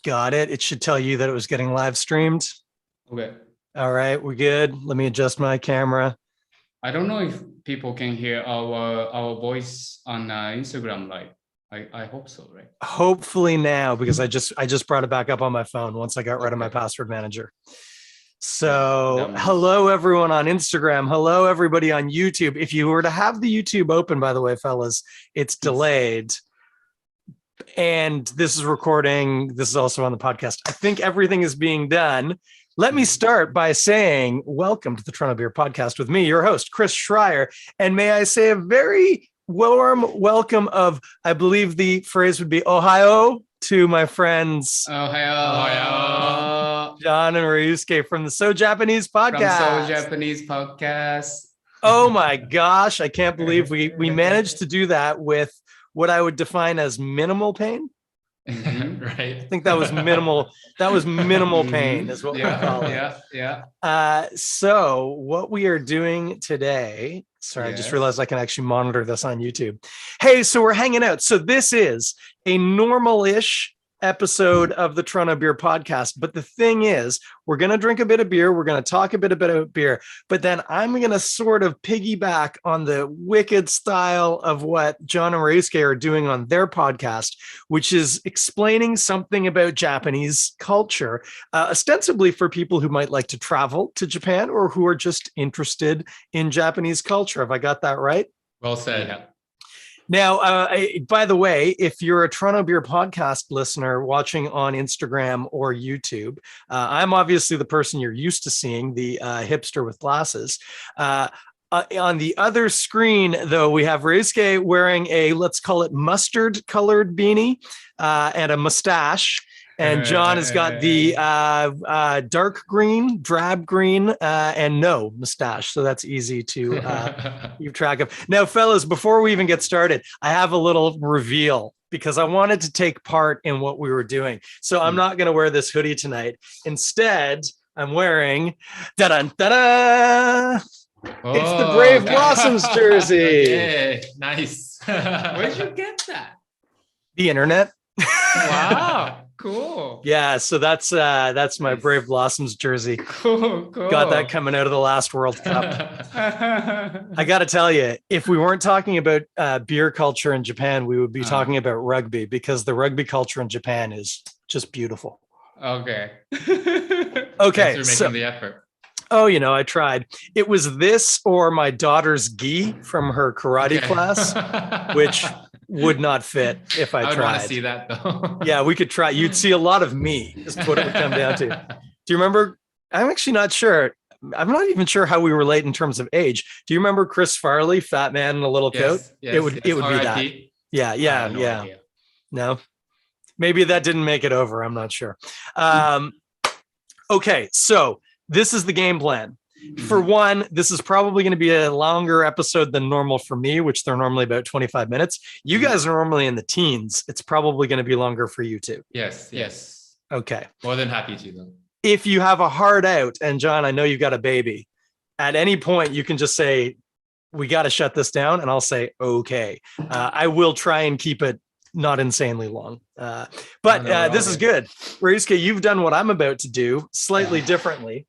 Got it. It should tell you that it was getting live streamed. Okay. All right, we're good. Let me adjust my camera. I don't know if people can hear our voice on Instagram live. I hope so, right? Hopefully now, because I just brought it back up on my phone once I got rid of my password manager. So hello everyone on Instagram. Hello everybody on YouTube. If you were to have the YouTube open, by the way, fellas, it's delayed. And this is recording. This is also on the podcast. I think everything is being done. Let me start by saying welcome to the Toronto Beer Podcast with me, your host, Chris Schreier. And may I say a very warm welcome of, I believe the phrase would be Ohio to my friends. Ohio. Jon and Ryusuke from the SoJapanese podcast. From SoJapanese podcast. Oh my gosh. I can't believe we managed to do that with what I would define as minimal pain. Right. I think that was minimal. That was minimal pain is what we call it. Yeah. So what we are doing today, sorry, I just realized I can actually monitor this on YouTube. Hey, so we're hanging out. So this is a normal-ish episode of the Toronto Beer Podcast. But the thing is, we're going to drink a bit of beer. We're going to talk a bit about beer. But then I'm going to sort of piggyback on the wicked style of what Jon and Ryusuke are doing on their podcast, which is explaining something about Japanese culture, ostensibly for people who might like to travel to Japan or who are just interested in Japanese culture. Have I got that right? Well said. Yeah. Now, by the way, if you're a Toronto Beer Podcast listener watching on Instagram or YouTube, I'm obviously the person you're used to seeing, the hipster with glasses. On the other screen, though, we have Ryusuke wearing a, let's call it mustard-colored beanie and a mustache. And Jon has got the dark green, drab green, and no mustache. So that's easy to keep track of. Now, fellas, before we even get started, I have a little reveal because I wanted to take part in what we were doing. So I'm not going to wear this hoodie tonight. Instead, I'm wearing da-da-da-da. It's the Brave Blossoms jersey. Okay, nice. Where'd you get that? The internet. Wow. Cool. Yeah, so that's my Brave Blossoms jersey. Cool. Got that coming out of the last World Cup. I got to tell you, if we weren't talking about beer culture in Japan, we would be talking about rugby because the rugby culture in Japan is just beautiful. Okay. Okay. Thanks for making the effort. Oh, I tried. It was this or my daughter's gi from her karate class, which would not fit if I tried. I want to see that though. Yeah, we could try. You'd see a lot of me is what it would come down to. Do you remember? I'm actually not sure. I'm not even sure how we relate in terms of age. Do you remember Chris Farley, fat man in a little coat? Yes, it would be that. Yeah. No, maybe that didn't make it over. I'm not sure. Okay, so this is the game plan. For one, this is probably going to be a longer episode than normal for me, which they're normally about 25 minutes. You guys are normally in the teens. It's probably going to be longer for you too. Yes. Okay. More than happy to though. If you have a hard out, and Jon, I know you've got a baby, at any point you can just say, we got to shut this down. And I'll say, okay. I will try and keep it not insanely long. But this is good. Ryusuke, you've done what I'm about to do slightly differently.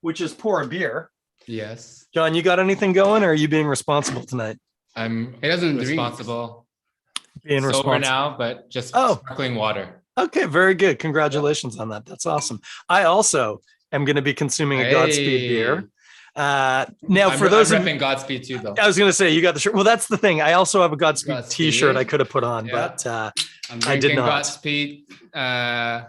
Which is pour a beer. Yes. Jon, you got anything going or are you being responsible tonight? I'm responsible. Being sober responsible now, but just sparkling water. Okay, very good. Congratulations on that. That's awesome. I also am going to be consuming a Godspeed beer. Now, for those I'm repping Godspeed too, though. I was going to say you got the shirt. Well, that's the thing. I also have a Godspeed t-shirt I could have put on, but I did not. Godspeed Poro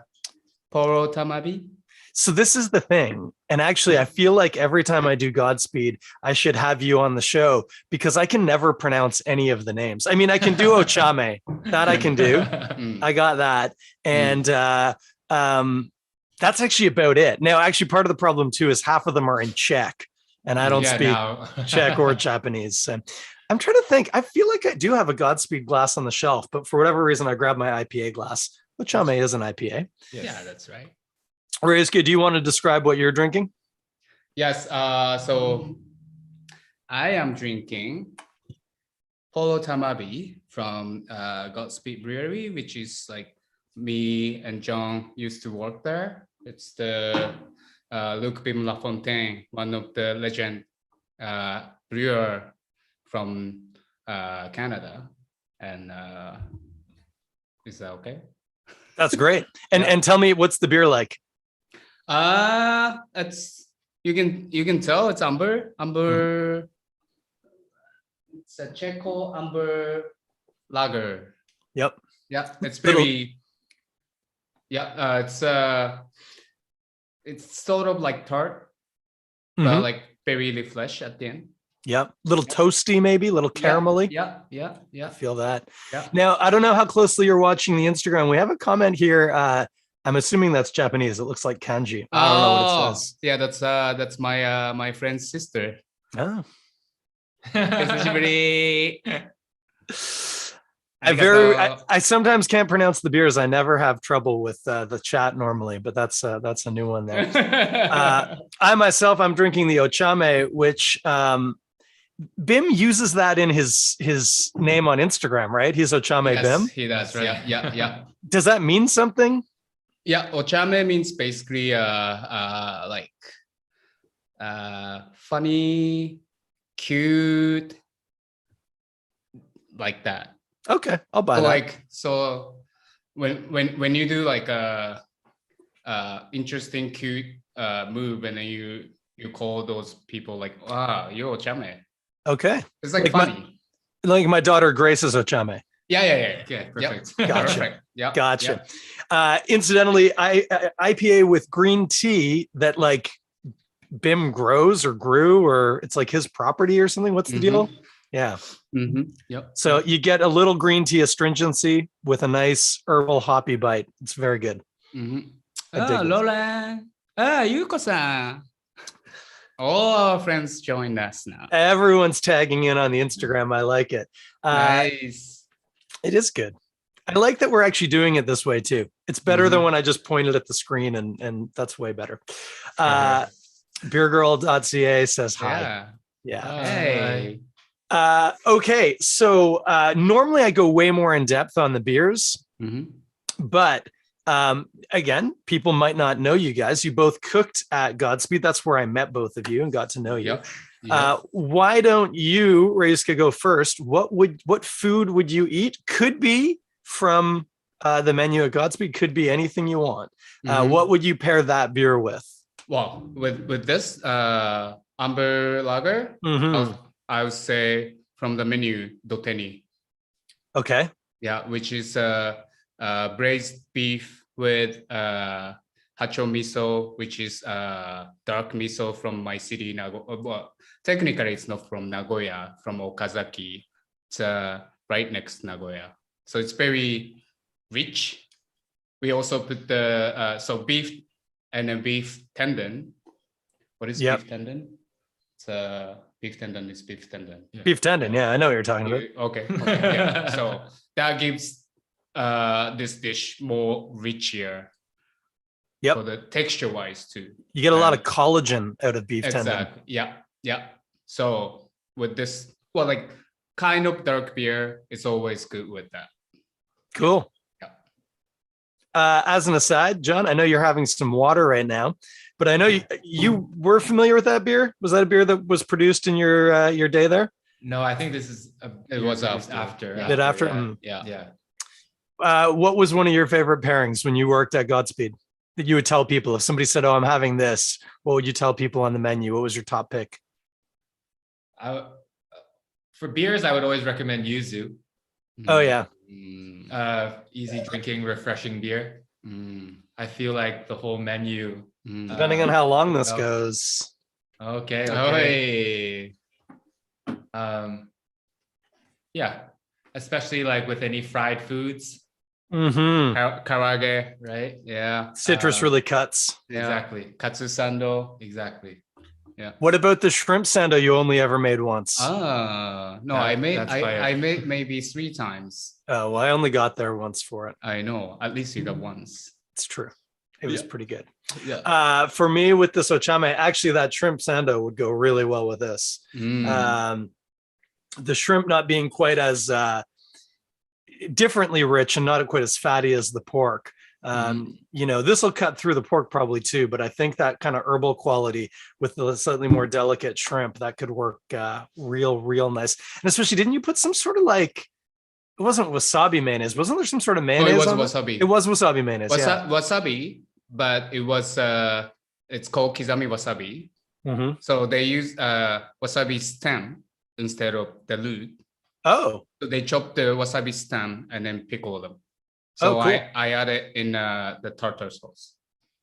Tamabi. So this is the thing. And actually, I feel like every time I do Godspeed, I should have you on the show because I can never pronounce any of the names. I mean, I can do Ochame. That I can do. I got that. And that's actually about it. Now, actually, part of the problem, too, is half of them are in Czech. And I don't speak Czech or Japanese. So I'm trying to think. I feel like I do have a Godspeed glass on the shelf, but for whatever reason, I grabbed my IPA glass. Ochame is an IPA. Yes. Yeah, that's right. Ryusuke, do you want to describe what you're drinking? Yes. So I am drinking Polo Tamabi from Godspeed Brewery, which is like me and John used to work there. It's the Luc Bim Lafontaine, one of the legend brewer from Canada. And is that okay? That's great. And tell me, what's the beer like? It's you can tell it's amber. It's a Checo amber lager. Yep. Yeah, it's very. It's sort of like tart, but like very flesh at the end. Yep. Little toasty, maybe a little caramelly. Yeah. I feel that. Yeah. Now, I don't know how closely you're watching the Instagram. We have a comment here. I'm assuming that's Japanese. It looks like kanji. I don't know what it says. Yeah, that's my my friend's sister. Oh. I sometimes can't pronounce the beers. I never have trouble with the chat normally, but that's a new one there. I myself, I'm drinking the Ochame, which Bim uses that in his name on Instagram, right? He's Ochame Bim. He does, right? Yeah. Does that mean something? Yeah, Ochame means basically like funny, cute, like that. Okay, I'll buy that. Like, so when you do like a interesting, cute move, and then you call those people like, wow, you're Ochame. Okay, it's like funny. Like my daughter Grace is Ochame. Yeah. Perfect. Yep. Gotcha. Perfect. Yeah. Gotcha. Yeah. Incidentally, IPA with green tea that like Bim grows or grew, or it's like his property or something. What's the deal? Yeah. Yep. So you get a little green tea astringency with a nice herbal hoppy bite. It's very good. Lola. Yuko-san. All our friends joined us now. Everyone's tagging in on the Instagram. I like it. Nice. It is good. I like that we're actually doing it this way too. It's better than when I just pointed at the screen, and that's way better. Beergirl.ca says hi. Yeah. Hey. Okay. So normally I go way more in depth on the beers, but again, people might not know you guys. You both cooked at Godspeed. That's where I met both of you and got to know you. Why don't you, Ryusuke, go first? What food would you eat? Could be from the menu at Godspeed, could be anything you want. What would you pair that beer with? Well, with this amber lager, I would say from the menu, doteni. Okay. Yeah, which is braised beef with hacho miso, which is dark miso from my city, Nagoya. Technically, it's not from Nagoya, from Okazaki. It's right next to Nagoya. So it's very rich. We also put the beef and then beef tendon. What is beef tendon? It's beef tendon is beef tendon. Yeah. Beef tendon, yeah, I know what you're talking about. Okay. Yeah. So that gives this dish more richer. Yep. For the texture wise too. You get a lot of collagen out of beef tendon. Yeah. So with this, well, like kind of dark beer, it's always good with that. Cool. Yeah. As an aside, John, I know you're having some water right now, but I know you were familiar with that beer. Was that a beer that was produced in your day there? No, I think this is it was after. A bit after. Yeah. What was one of your favorite pairings when you worked at Godspeed that you would tell people? If somebody said, "Oh, I'm having this," what would you tell people on the menu? What was your top pick? For beers, I would always recommend yuzu. Oh yeah. Easy drinking, refreshing beer. I feel like the whole menu, depending on how long this goes. Okay. Yeah, especially like with any fried foods. Karage, right? Yeah. Citrus really cuts. Exactly. Katsu sando. Exactly. Yeah. What about the shrimp sando you only ever made once? No, I made maybe 3 times. Oh, well, I only got there once for it. I know. At least you got once. It's true. It was pretty good. Yeah. For me with this ochame, actually that shrimp sando would go really well with this. The shrimp not being quite as differently rich and not quite as fatty as the pork. You know, this will cut through the pork probably too, but I think that kind of herbal quality with the slightly more delicate shrimp, that could work real nice. And especially, didn't you put some sort of like, it wasn't wasabi mayonnaise, wasn't there some sort of mayonnaise? It was wasabi. It was wasabi mayonnaise. Wasabi, but it was it's called kizami wasabi. So they use wasabi stem instead of the root. Oh, so they chop the wasabi stem and then pickle them. So cool. I add it in the tartar sauce.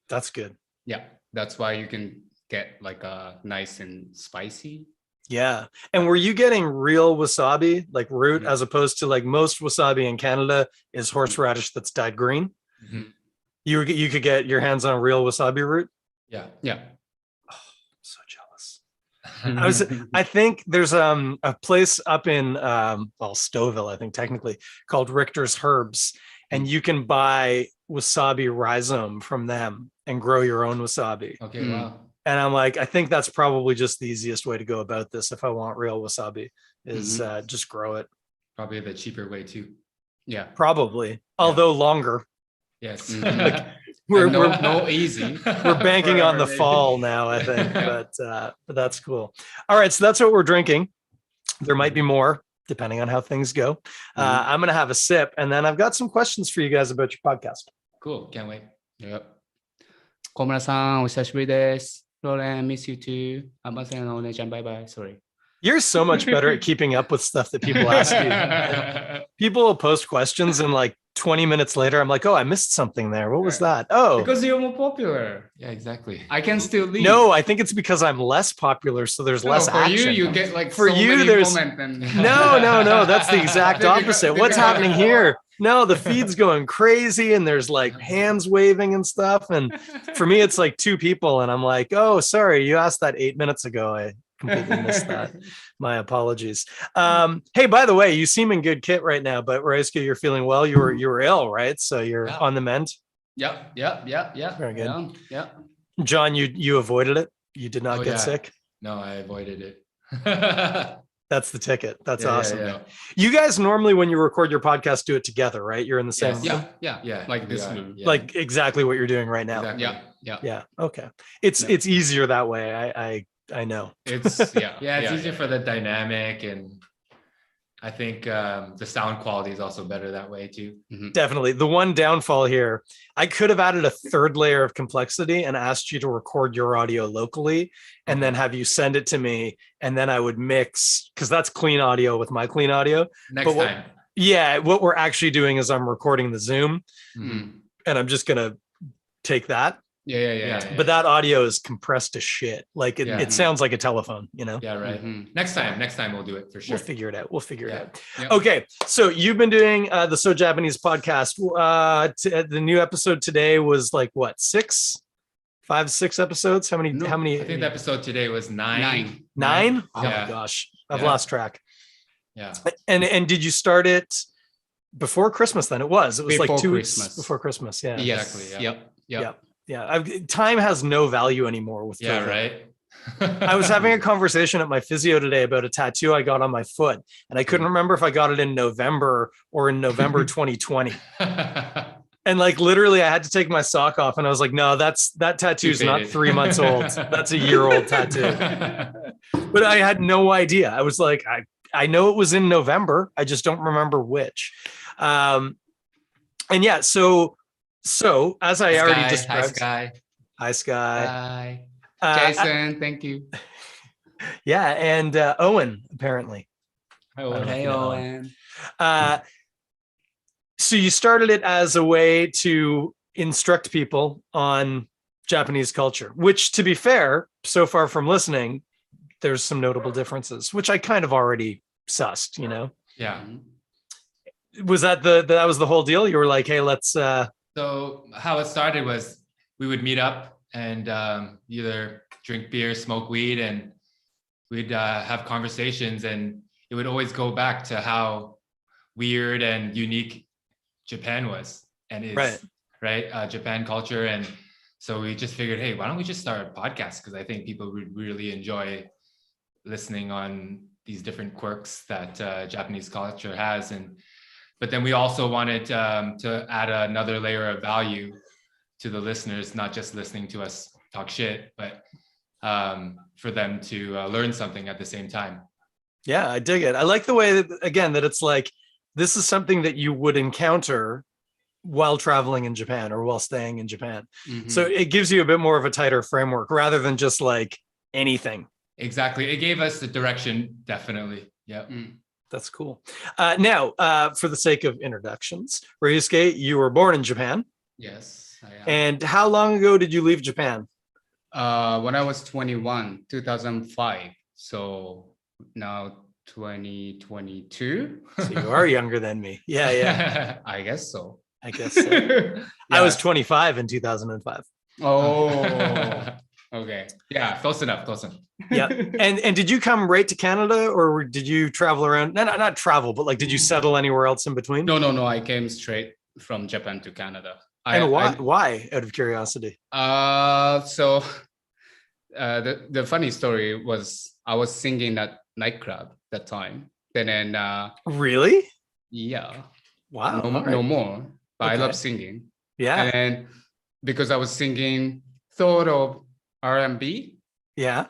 That's good. Yeah, that's why you can get like a nice and spicy. Yeah. And were you getting real wasabi, like root, as opposed to like most wasabi in Canada is horseradish that's dyed green? You could get your hands on real wasabi root? Yeah. Oh, I'm so jealous. I think there's a place up in Stouffville, I think technically, called Richter's Herbs, and you can buy wasabi rhizome from them and grow your own wasabi. Okay, wow. And I'm like, I think that's probably just the easiest way to go about this if I want real wasabi, is just grow it. Probably the cheaper way too. Yeah, probably, although longer. Yes. We're no easy. We're banking on the fall now, I think, but that's cool. All right, so that's what we're drinking. There might be more depending on how things go. I'm gonna have a sip, and then I've got some questions for you guys about your podcast. Cool, can't wait. Yep. 小村さん、お久しぶりです。Roland, miss you too. あ、ません、お姉ちゃん、バイバイ。Sorry. You're so much better at keeping up with stuff that people ask you. People will post questions and like 20 minutes later, I'm like, oh, I missed something there. What was that? Oh, because you're more popular. Yeah, exactly. I can still leave. No, I think it's because I'm less popular, so there's less action. For you get like for so you, many there's comments and... no. That's the exact opposite. What's happening here? No, the feed's going crazy, and there's like hands waving and stuff. And for me, it's like two people, and I'm like, oh, sorry, you asked that 8 minutes ago. I completely missed that. My apologies. Hey, by the way, you seem in good kit right now, but Ryusuke, you're feeling well. You were ill, right? So you're on the mend. Yep. Very good. Yeah. John, you avoided it. You did not get sick. No, I avoided it. That's the ticket. That's awesome. Yeah. You guys normally, when you record your podcast, do it together, right? You're in the same room? Yeah. Like this room. Yeah. Like exactly what you're doing right now. Exactly. Yeah. Okay. It's easier that way. I know. It's it's easier for the dynamic, and I think the sound quality is also better that way too. Definitely. The one downfall here, I could have added a third layer of complexity and asked you to record your audio locally and then have you send it to me, and then I would mix, because that's clean audio with my clean audio. Next time. What we're actually doing is I'm recording the Zoom and I'm just gonna take that. Yeah. But that audio is compressed to shit. Like it sounds like a telephone, you know? Yeah, right. Next time we'll do it for sure. We'll figure it out. Yep. Okay. So you've been doing the SoJapanese podcast. The new episode today was like what, 5, 6 episodes? How many? I think the episode today was 9. 9? Oh Yeah. my gosh. I've lost track. Yeah. And did you start it before Christmas then? It was Before like 2 Christmas. weeks before Christmas. Yeah. Exactly. Yeah. Yep. Yeah. Time has no value anymore with Yeah, COVID. right. I was having a conversation at my physio today about a tattoo I got on my foot, and I couldn't remember if I got it in November or in November 2020. And like literally I had to take my sock off, and I was like, no, that tattoo's not 3 months old. That's a year-old tattoo. But I had no idea. I was like, I know it was in November. I just don't remember which. And yeah, so as I already described, hi Sky. Jason, thank you. Yeah, and Owen apparently. Hey, Owen. So you started it as a way to instruct people on Japanese culture, which, to be fair, so far from listening, there's some notable differences, which I kind of already sussed, you know? Yeah. Was that that was the whole deal? You were like, hey, let's... So how it started was we would meet up and either drink beer, smoke weed, and we'd have conversations, and it would always go back to how weird and unique Japan was and is, right? Japan culture. And so we just figured, hey, why don't we just start a podcast? Because I think people would really enjoy listening on these different quirks that Japanese culture has. And but then we also wanted to add another layer of value to the listeners, not just listening to us talk shit, but for them to learn something at the same time. Yeah, I dig it. I like the way that, again, that it's like, this is something that you would encounter while traveling in Japan or while staying in Japan. Mhm. So it gives you a bit more of a tighter framework rather than just like anything. Exactly. It gave us the direction, definitely. Yeah. That's cool. Now, for the sake of introductions, Ryusuke, you were born in Japan. Yes, I am. And how long ago did you leave Japan? When I was 21, 2005. So now 2022. So you are younger than me. Yeah, yeah. I guess so. I guess so. I was 25 in 2005. Oh, okay. Yeah, close enough. Close enough. Yeah. And did you come right to Canada, or did you travel around? No, not travel, but like, did you settle anywhere else in between? No. I came straight from Japan to Canada. And why? Out of curiosity. So the funny story was I was singing at nightclub that time. Then Really? yeah. Wow. No more. But I Okay. love singing. Yeah. And because I was singing sort of R&B, Yeah.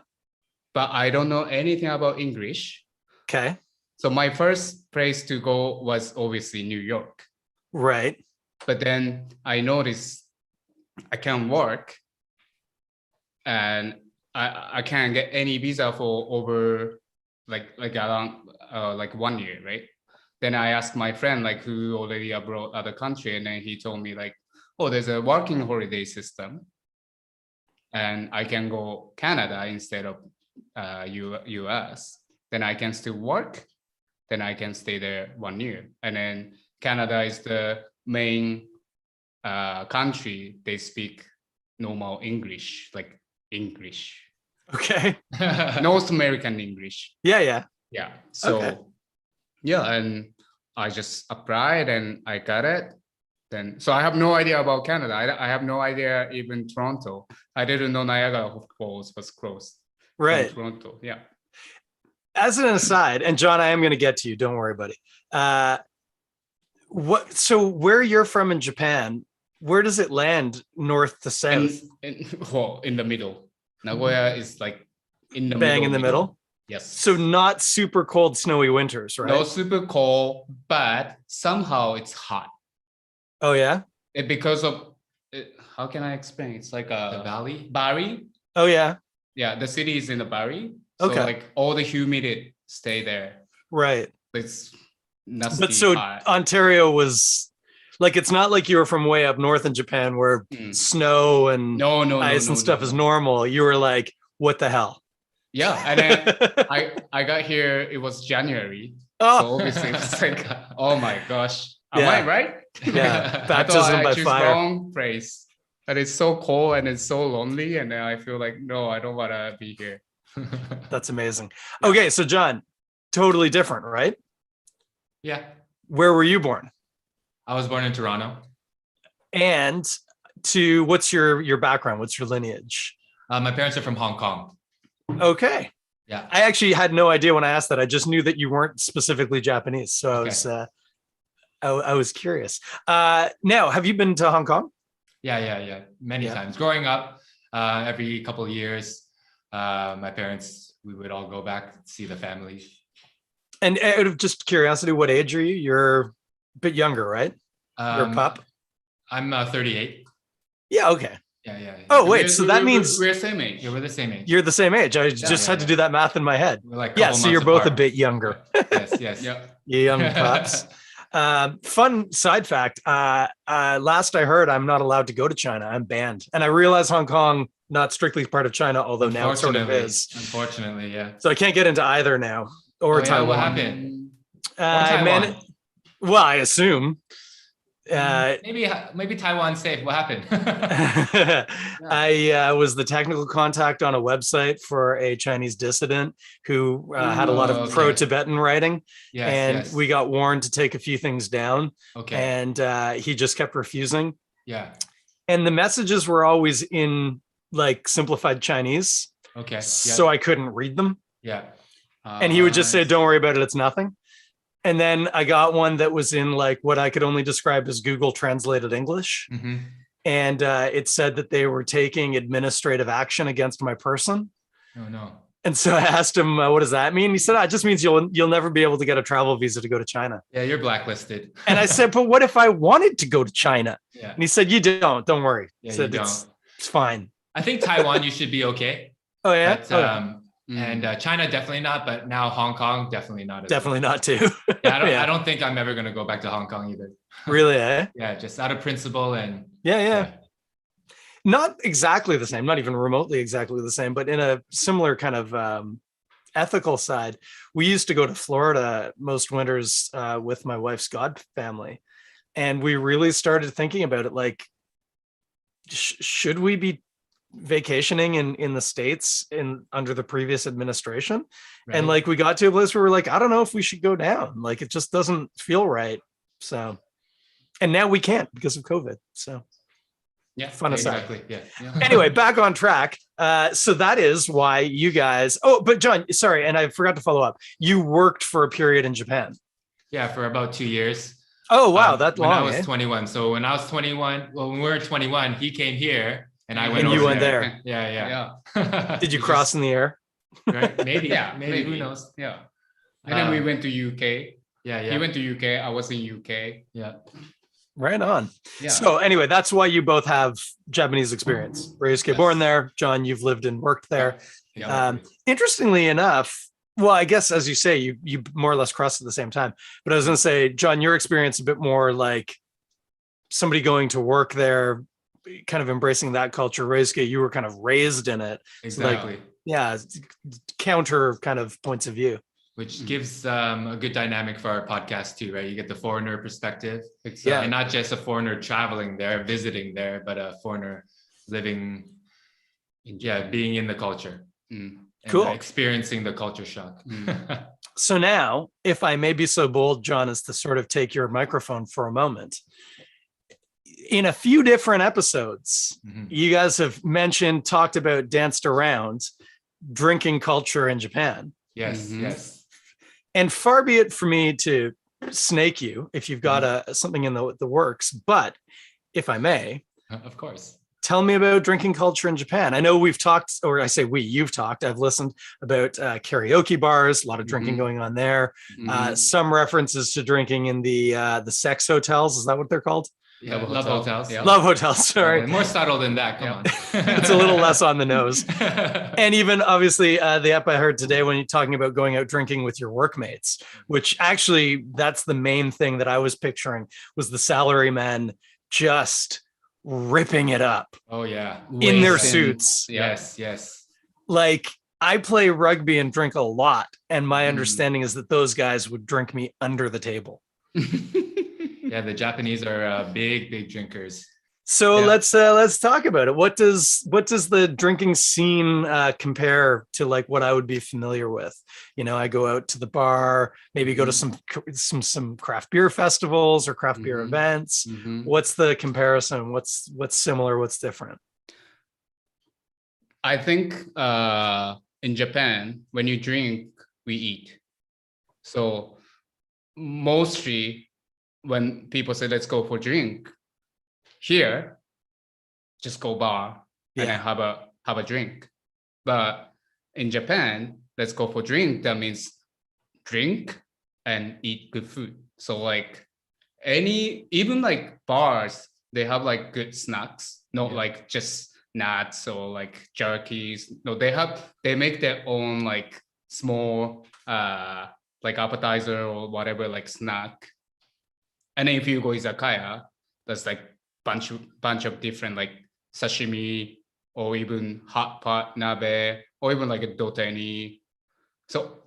but I don't know anything about English. Okay. So my first place to go was obviously New York. Right. But then I noticed I can't work and I can't get any visa for over like around like 1 year, right? Then I asked my friend like who already abroad other country, and then he told me like, oh, there's a working holiday system, and I can go Canada instead of US. Then I can still work. Then I can stay there 1 year, and then Canada is the main country. They speak normal English, like English, Okay. North American English. Yeah. Yeah. Yeah. So Okay. yeah, and I just applied and I got it. Then so I have no idea about Canada. I have no idea even Toronto. I didn't know Niagara Falls was close from Right. Toronto. Yeah. As an aside, and John, I am going to get to you. Don't worry, buddy. So where you're from in Japan, where does it land north to south? In the middle. Nagoya is like in the Bang in the middle. Yes. So not super cold, snowy winters, right? No super cold, but somehow it's hot. Oh yeah. Because of how can I explain? It's like The valley. Bari. Oh yeah. Yeah, the city is in the Bari. So Okay. like all the humidity stay there. Right. It's nasty But so hot. Ontario was like, it's not like you were from way up north in Japan where snow and No, ice and stuff is normal. You were like, what the hell? Yeah, and then I got here. It was January. So Oh obviously it's like, oh my gosh, am Yeah. I right? yeah. I Baptism thought I by choose fire. wrong place, but it's so cold and it's so lonely, and then I feel like no, I don't want to be here. That's amazing. Okay, so John, totally different, right? Yeah. Where were you born? I was born in Toronto. And what's your background? What's your lineage? My parents are from Hong Kong. Okay. Yeah. I actually had no idea when I asked that. I just knew that you weren't specifically Japanese. So I was curious. Now, have you been to Hong Kong? Yeah. Many Yeah. times. Growing up, every couple of years, my parents, we would all go back to see the family. And out of just curiosity, what age are you? You're a bit younger, right? You're a pup? I'm 38. Yeah, okay. Yeah. Oh, wait, so that means we're same age. Yeah, we're the same age. you're the same age. I just had to do that math in my head. We're like Yeah, so you're both a bit younger. Yes. Yeah. You young pups. Fun side fact. Last I heard, I'm not allowed to go to China. I'm banned. And I realize Hong Kong, not strictly part of China, although now it sort of is. Unfortunately, yeah. So I can't get into either now. Or Oh, yeah, Taiwan. what happened? Man, well, I assume. Maybe Taiwan's safe. What happened? I was the technical contact on a website for a Chinese dissident who had a lot of okay. pro-Tibetan writing. Yes. We got warned to take a few things down. Okay. And he just kept refusing. Yeah. And the messages were always in like simplified Chinese. Okay. Yeah. So I couldn't read them. Yeah. And he would just say, don't worry about it. It's nothing. And then I got one that was in like what I could only describe as Google translated English. Mhm. And it said that they were taking administrative action against my person. Oh no. And so I asked him, what does that mean? He said, it just means you'll never be able to get a travel visa to go to China. Yeah, you're blacklisted. And I said, but what if I wanted to go to China? Yeah. And he said, you don't worry. Yeah, He said, you don't. It's fine. I think Taiwan, you should be okay. Oh yeah. But, and China, definitely not. But now Hong Kong, definitely not. Definitely not too. Yeah, I don't think I'm ever going to go back to Hong Kong either. Really, eh? Yeah, just out of principle and Yeah. Not exactly the same, not even remotely exactly the same, but in a similar kind of ethical side. We used to go to Florida most winters with my wife's god family. And we really started thinking about it like, should we be vacationing in the States under the previous administration? Right. And like we got to a place where we're like, I don't know if we should go down. Like it just doesn't feel right. So, and now we can't because of COVID. So yeah, fun aside. Exactly. Yeah. Anyway, back on track. So that is why you guys. Oh, but John, sorry, and I forgot to follow up. You worked for a period in Japan. Yeah, for about 2 years. Oh wow, that long. When I was 21. So when I was 21, well, when we were 21, he came here and I went. And you over went there. Yeah. Did you cross in the air? Right? Maybe. Maybe. Who knows? Yeah. And then we went to UK. Yeah. He went to UK. I was in UK. Yeah. Right on. Yeah. So anyway, that's why you both have Japanese experience. Ryusuke born there. John, you've lived and worked there. Yeah. Interestingly enough, well, I guess as you say, you more or less crossed at the same time. But I was going to say, John, your experience a bit more like somebody going to work there, kind of embracing that culture. Ryusuke, you were kind of raised in it. Exactly. Like, yeah, counter kind of points of view. Which gives a good dynamic for our podcast too, right? You get the foreigner perspective. Yeah. And not just a foreigner traveling there, visiting there, but a foreigner living, being in the culture. And cool. Experiencing the culture shock. So now, if I may be so bold, John, as to sort of take your microphone for a moment. In a few different episodes, you guys have talked about, danced around drinking culture in Japan. Yes. And far be it for me to snake you if you've got something in the works, but if I may, of course, tell me about drinking culture in Japan. I know we've talked, or I say you've talked, I've listened about karaoke bars, a lot of drinking going on there. Some references to drinking in the sex hotels. Is that what they're called? Yeah, love hotels. Yeah. Love hotels, sorry. More subtle than that, come on. It's a little less on the nose. And even obviously the ep I heard today when you're talking about going out drinking with your workmates, which actually that's the main thing that I was picturing was the salarymen just ripping it up. Oh yeah. In their suits. Yes. Like I play rugby and drink a lot. And my understanding is that those guys would drink me under the table. Yeah, the Japanese are big drinkers. So let's talk about it. What does the drinking scene compare to like what I would be familiar with? You know, I go out to the bar, maybe go to some craft beer festivals or craft beer events. What's the comparison? What's similar? What's different? I think in Japan, when you drink, we eat. So mostly when people say, let's go for drink, here, just go bar and then have a drink. But in Japan, let's go for drink. That means drink and eat good food. So like even like bars, they have like good snacks, not like just nuts or like jerkies. No, they make their own like small like appetizer or whatever, like snack. And then if you go izakaya, that's like bunch of different like sashimi or even hot pot nabe or even like a doteni. So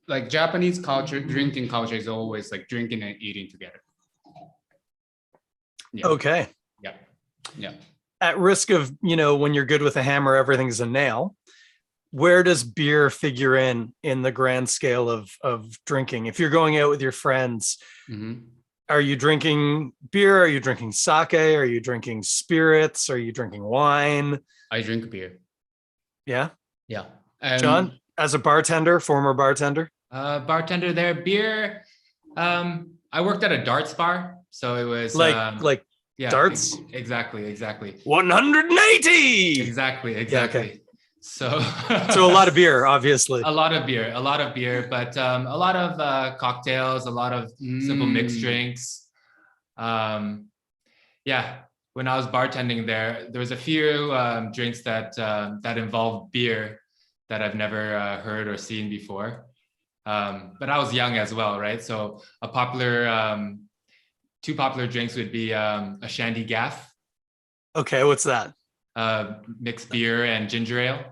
like Japanese culture, drinking culture is always like drinking and eating together. Yeah. Okay. Yeah. At risk of, when you're good with a hammer, everything's a nail. Where does beer figure in the grand scale of drinking? If you're going out with your friends, are you drinking beer? Are you drinking sake? Are you drinking spirits? Are you drinking wine? I drink beer. Yeah. Yeah. John, as a bartender, former bartender? Bartender there, beer. I worked at a darts bar, so it was like yeah, darts? Exactly. 180. Exactly. Yeah, okay. So So a lot of beer, obviously. a lot of beer, but a lot of cocktails, a lot of simple mixed drinks. Yeah, when I was bartending there was a few drinks that involved beer that I've never heard or seen before. But I was young as well, right? So two popular drinks would be a shandy gaff. Okay, what's that? Mixed beer and ginger ale.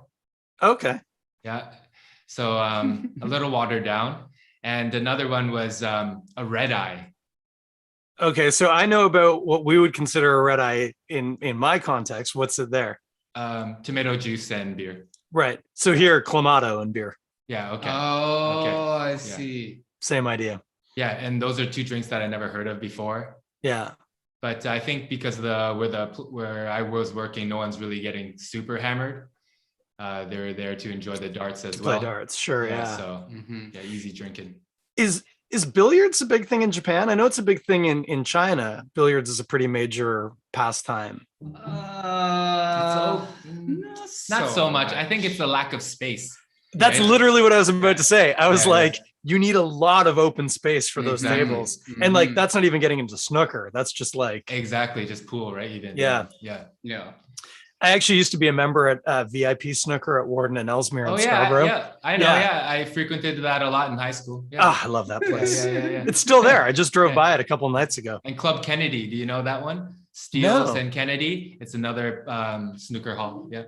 Okay. Yeah. So a little watered down. And another one was a red eye. Okay, so I know about what we would consider a red eye in my context. What's it there? Tomato juice and beer. Right. So here, Clamato and beer. Yeah. Okay. Oh, Okay. I see. Same idea. Yeah, and those are two drinks that I never heard of before. Yeah. But I think because where I was working, no one's really getting super hammered. They're there to enjoy the darts as well. Play darts, sure, yeah. So yeah, easy drinking. Is billiards a big thing in Japan? I know it's a big thing in China. Billiards is a pretty major pastime. Not so much. I think it's the lack of space. That's right? literally what I was about to say. I was Yeah, like, you need a lot of open space for those Exactly. tables. And like, that's not even getting into snooker. That's just like, Exactly, just pool, right? Even. Yeah. Yeah. I actually used to be a member at VIP snooker at Warden and Ellesmere in Scarborough. Yeah, I know. Yeah. Yeah, I frequented that a lot in high school. Yeah. Ah, I love that place. Yeah. It's still there. I just drove Yeah. by it a couple nights ago. And Club Kennedy, do you know that one? Steeles No. and Kennedy. It's another snooker hall. Yeah.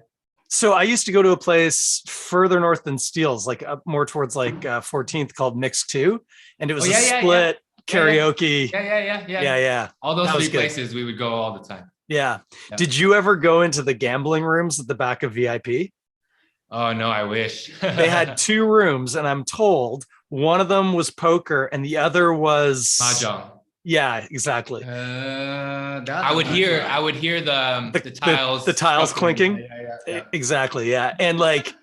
So I used to go to a place further north than Steeles, like up more towards like 14th, called Mix 2. And it was Oh, yeah, a yeah, split karaoke. Yeah. All those That was three good. places we would go all the time. Yeah. Yeah. Did you ever go into the gambling rooms at the back of VIP? Oh no, I wish. They had two rooms, and I'm told one of them was poker and the other was mahjong. Yeah, exactly. I would hear the tiles. The tiles clinking. Yeah. Exactly. Yeah. And like,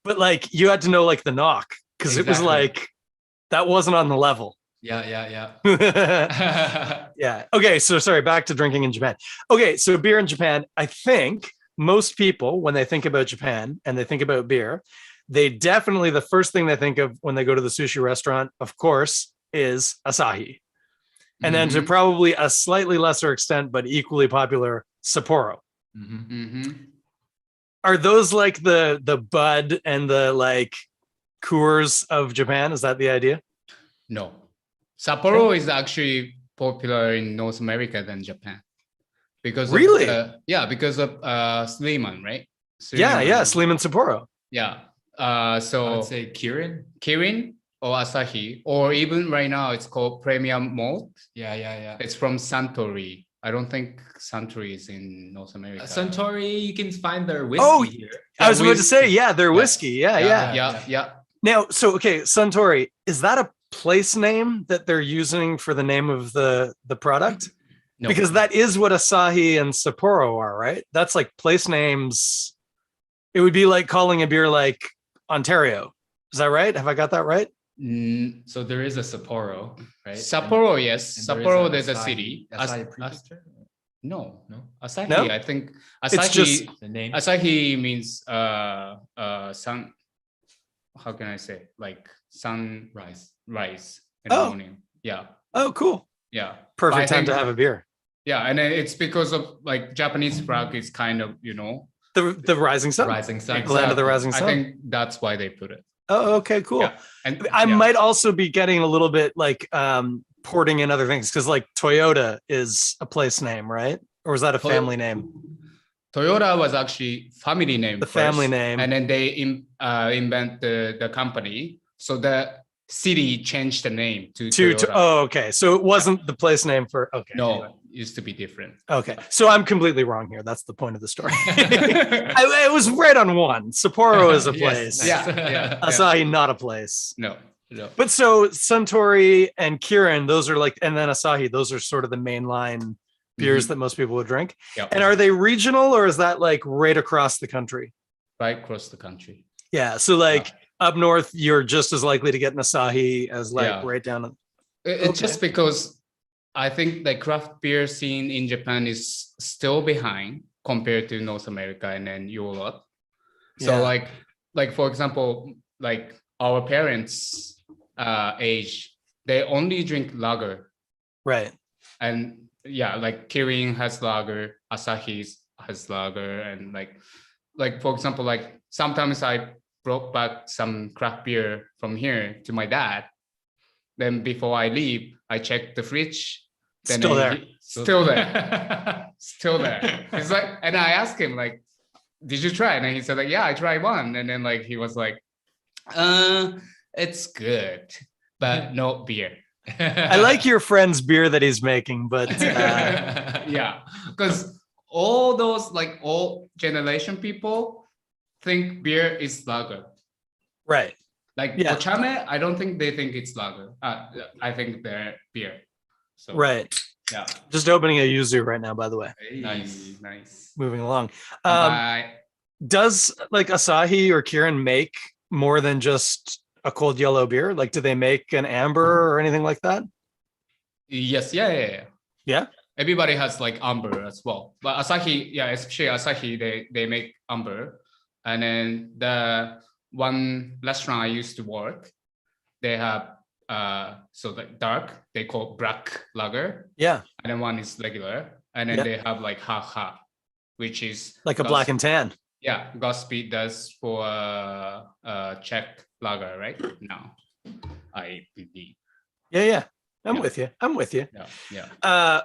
but like you had to know like the knock because it was Exactly. like that wasn't on the level. Yeah. Yeah. Okay. So sorry, back to drinking in Japan. Okay. So beer in Japan, I think most people, when they think about Japan and they think about beer, they definitely, the first thing they think of when they go to the sushi restaurant, of course, is Asahi. And then to probably a slightly lesser extent, but equally popular, Sapporo. Are those like the Bud and the like Coors of Japan? Is that the idea? No. Sapporo is actually popular in North America than Japan. Because Really? because of Sleeman, right? Yeah. Sleeman Sapporo. Yeah. I So would say Kirin. Kirin or Asahi, or even right now it's called Premium Malt. Yeah. It's from Suntory. I don't think Suntory is in North America. Suntory, you can find their whiskey Oh, here. I was about to say, whiskey. their whiskey. Yeah. Yeah. Now, so okay, Suntory, is that a place name that they're using for the name of the product? No. Because that is what Asahi and Sapporo are, right? That's like place names. It would be like calling a beer like Ontario. Is that right? Have I got that right? So there is a Sapporo, right? Sapporo, yes. And there is Sapporo, a there's a Asahi. city. Asahi Prefecture? No. No? Asahi, No? I think It's just- The name? Asahi means sun. How can I say? Like sunrise in the morning. Yeah. Oh, cool. Yeah. Perfect I time to think- have a beer. Yeah, and it's because of like Japanese flag is kind of The rising sun. Rising Sun. The land of the rising I sun. think that's why they put it. Oh, okay, cool. Yeah. And I yeah. might also be getting a little bit like porting in other things because like Toyota is a place name, right? Or is that a family name? Toyota was actually family name. The first, family name. and then they invent the company. So the city changed the name to Toyota. Oh, okay. So it wasn't the place name for okay. No, anyway. used to be different. Okay. So I'm completely wrong here. That's the point of the story. I was right on one. Sapporo is a Yes, place. nice. Yeah. Asahi, not a place. No. But so Suntory and Kirin, those are like, and then Asahi, those are sort of the mainline beers that most people would drink. Yeah. And are they regional or is that like right across the country? Right across the country. Yeah. So like up north, you're just as likely to get an Asahi as like Yeah. right down. It's just because I think the craft beer scene in Japan is still behind compared to North America and then Europe. So Yeah. like for example, like our parents' age, they only drink lager. Right. And yeah, like Kirin has lager, Asahi has lager, and like for example, like sometimes I brought back some craft beer from here to my dad. Then before I leave, I check the fridge. Then Still there. Still there. Still there. He's like, and I asked him like, "Did you try?" And he said like, "Yeah, I tried one." And then like he was like, "It's good, but no beer." I like your friend's beer that he's making, but Yeah, because all those like old generation people think beer is lager. right. Like Yeah. Ochame, I don't think they think it's lager. I think they're beer. So Right. yeah. Just opening a yuzu right now, by the way. Nice. Moving along. Bye. Does like Asahi or Kirin make more than just a cold yellow beer? Like, do they make an amber or anything like that? Yes, yeah. Yeah. Everybody has like amber as well, but Asahi, yeah, especially Asahi, they make amber, and then the one restaurant I used to work, they have so like dark, they call black lager, Yeah. and then one is regular, and then Yeah. they have like ha, which is Like a black and tan. yeah, Godspeed does for Czech lager right now, I believe. Yeah. I'm Yeah. with you. Yeah.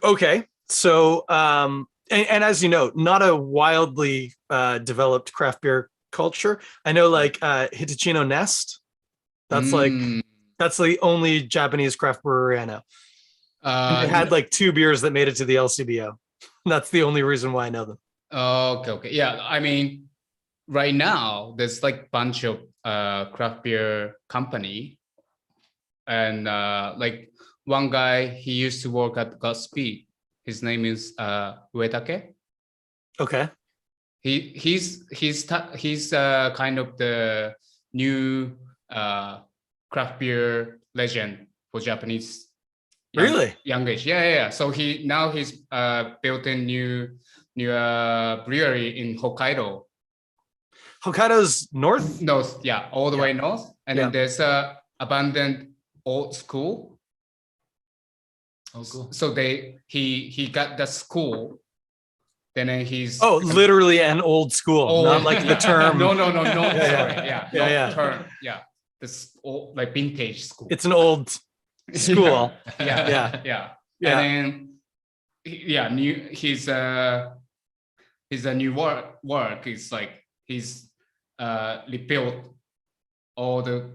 Okay. So, and as you know, not a wildly developed craft beer culture. I know like Hitachino Nest. That's that's the only Japanese craft brewery I know. They had like 2 beers that made it to the LCBO. That's the only reason why I know them. Okay. Yeah, I mean, right now there's like bunch of craft beer company, and like one guy, he used to work at Godspeed. His name is Uetake. Okay. He's kind of the new craft beer legend for Japanese. Really? Young age. Yeah. So he's built a new brewery in Hokkaido. Hokkaido's north? North, yeah, all the way north. And then there's a abandoned old school. Oh, cool. So he got the school. Then he's literally an old school, not like the term. No. Sorry, term. Yeah, this old like vintage school. It's an old school. Yeah. And then he's a new work. It's like he's rebuilt all the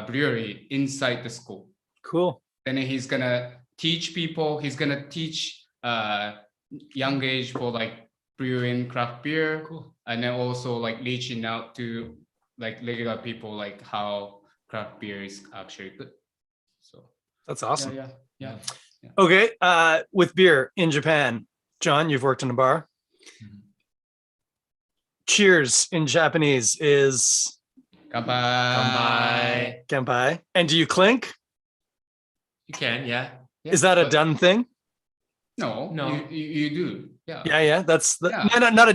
brewery inside the school. Cool. Then he's gonna teach people. He's gonna teach young age for like brewing craft beer. Cool. And then also like reaching out to like regular people, like how craft beer is actually good. So that's awesome. Yeah. Okay. With beer in Japan, John, you've worked in a bar. Mhm. Cheers in Japanese is Kanpai. Kanpai. And do you clink? You can, yeah. Is that a done thing? No. You do. Yeah. Yeah. That's not a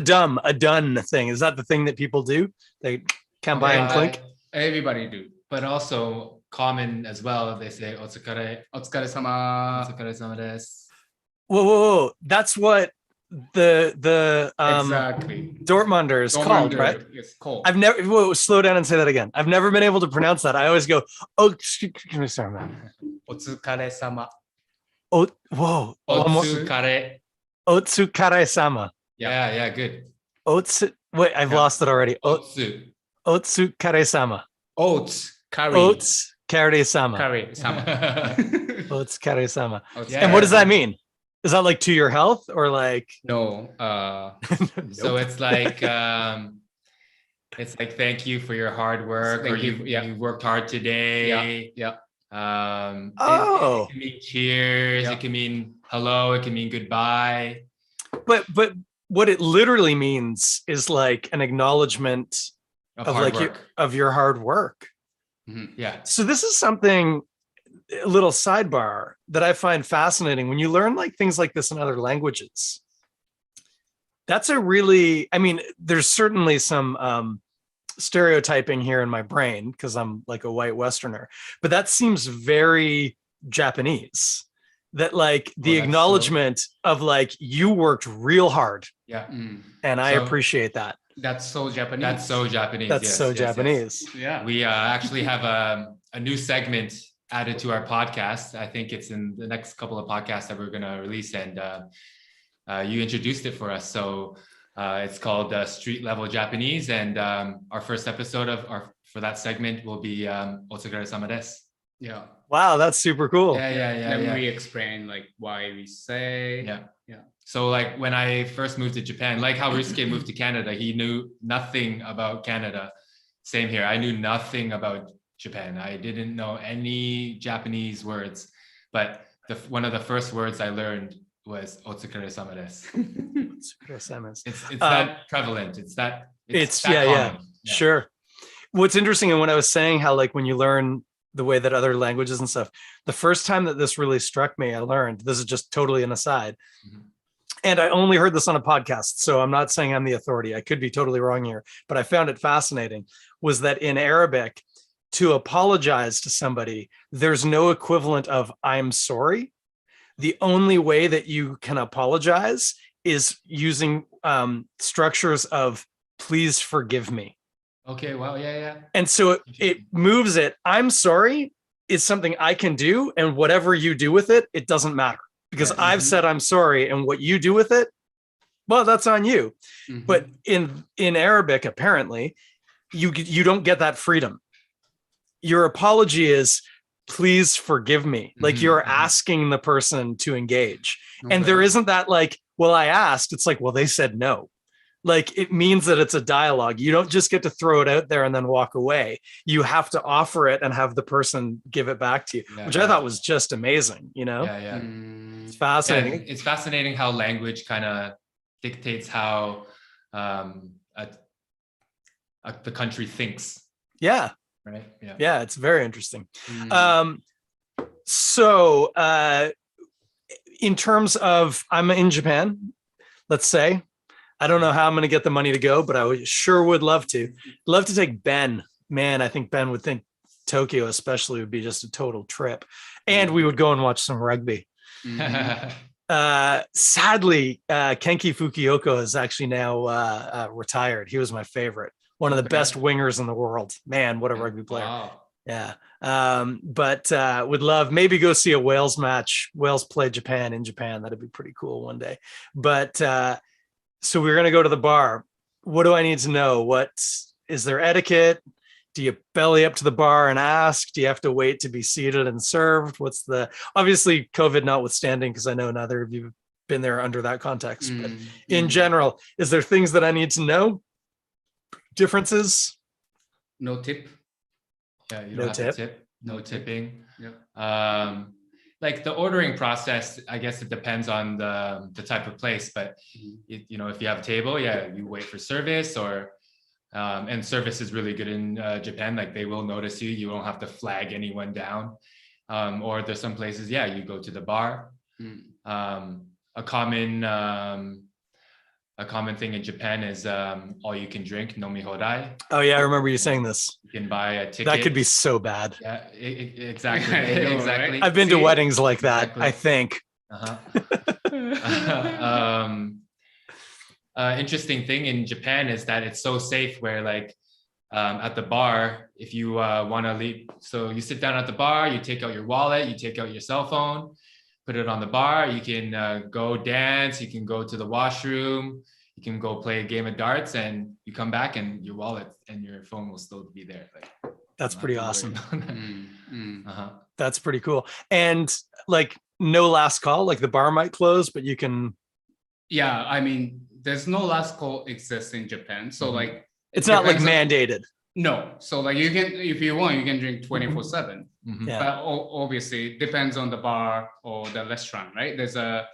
done thing. Is that the thing that people do? They kanpai and clink? Everybody do. But also common as well. They say otsukare. Otsukare-sama. Otsukare-sama desu. Whoa. That's what the exactly Dortmunder is called, right? It's called. I've never slow down and say that again. I've never been able to pronounce that. I always go, excuse me, sorry, man. Otsukare-sama. Whoa. Otsukare. Otsukare-sama. Yeah, good. Wait, I've lost it already. Otsukare-sama. Oats curry. Otsukare-sama. Curry-sama. Otsukare-sama. Yeah. And what does that mean? Is that like to your health or like? No. So it's like thank you for your hard work, or you worked hard today. Yeah. It can mean cheers. Yeah. It can mean hello. It can mean goodbye. But what it literally means is like an acknowledgement of like your hard work. Mm-hmm. Yeah. So this is something a little sidebar that I find fascinating when you learn like things like this in other languages. That's a really, I mean, there's certainly some stereotyping here in my brain because I'm like a white Westerner, but that seems very Japanese. That like the acknowledgement of like you worked real hard. Yeah. And I appreciate that. That's so Japanese. That's so Japanese. That's yes, so yes, Japanese. Yes. Yeah. We actually have a new segment added to our podcast. I think it's in the next couple of podcasts that we're going to release, and you introduced it for us. So it's called Street Level Japanese, and our first episode for that segment will be Otsugare-sama desu. Yeah. Wow, that's super cool. Then we explain like why we say. Yeah. So like when I first moved to Japan, like how Ryusuke moved to Canada, he knew nothing about Canada. Same here. I knew nothing about Japan. I didn't know any Japanese words, but one of the first words I learned was Otsukare-sama desu. It's that prevalent. It's that common. Sure. What's interesting, and when I was saying how like when you learn the way that other languages and stuff, the first time that this really struck me, I learned, this is just totally an aside, and I only heard this on a podcast, so I'm not saying I'm the authority. I could be totally wrong here, but I found it fascinating, was that in Arabic, to apologize to somebody, there's no equivalent of I'm sorry. The only way that you can apologize is using structures of please forgive me. Okay, well, yeah. And so it moves it. I'm sorry is something I can do, and whatever you do with it, it doesn't matter, because I've said I'm sorry, and what you do with it, well, that's on you. But in Arabic, apparently, you don't get that freedom. Your apology is please forgive me. Like you're asking the person to engage. And there isn't that like, well, I asked. It's like, well, they said no. Like it means that it's a dialogue. You don't just get to throw it out there and then walk away. You have to offer it and have the person give it back to you, which I thought was just amazing, you know? Yeah. It's fascinating. Yeah, it's fascinating how language kind of dictates how the country thinks. Yeah. Right. Yeah. It's very interesting. So in terms of, I'm in Japan, let's say, I don't know how I'm going to get the money to go, but I sure would love to. Love to take Ben. Man, I think Ben would think Tokyo especially would be just a total trip. And we would go and watch some rugby. Sadly, Kenki Fukuoka is actually now retired. He was my favorite. One of the best wingers in the world. Man, what a rugby player. Wow. Yeah. But would love maybe go see a Wales match. Wales play Japan in Japan. That'd be pretty cool one day. But so we're going to go to the bar. What do I need to know? What is there etiquette? Do you belly up to the bar and ask? Do you have to wait to be seated and served? What's the, obviously COVID notwithstanding, because I know neither of you have been there under that context, but in general, is there things that I need to know? Differences? No tip. Yeah, you don't have to tip. No tipping. Yeah. Like the ordering process, I guess it depends on the type of place, but if you have a table, you wait for service, or and service is really good in Japan. Like they will notice you. You don't have to flag anyone down. Or there's some places, you go to the bar. A common thing in Japan is all you can drink, nomi hodai. Oh yeah, I remember you saying this. You can buy a ticket. That could be so bad. Yeah, exactly. Exactly. I've been to weddings like that, I think. Interesting thing in Japan is that it's so safe where like at the bar, if you want to leave, so you sit down at the bar, you take out your wallet, you take out your cell phone, put it on the bar, you can go dance, you can go to the washroom, you can go play a game of darts, and you come back and your wallet and your phone will still be there. Like that's pretty awesome. That's pretty cool. And like no last call, like the bar might close, but you can. Yeah, I mean, there's no last call exists in Japan. So like it's not like mandated. No. So like you can, if you want, you can drink 24/7. But obviously it depends on the bar or the restaurant, right? There's a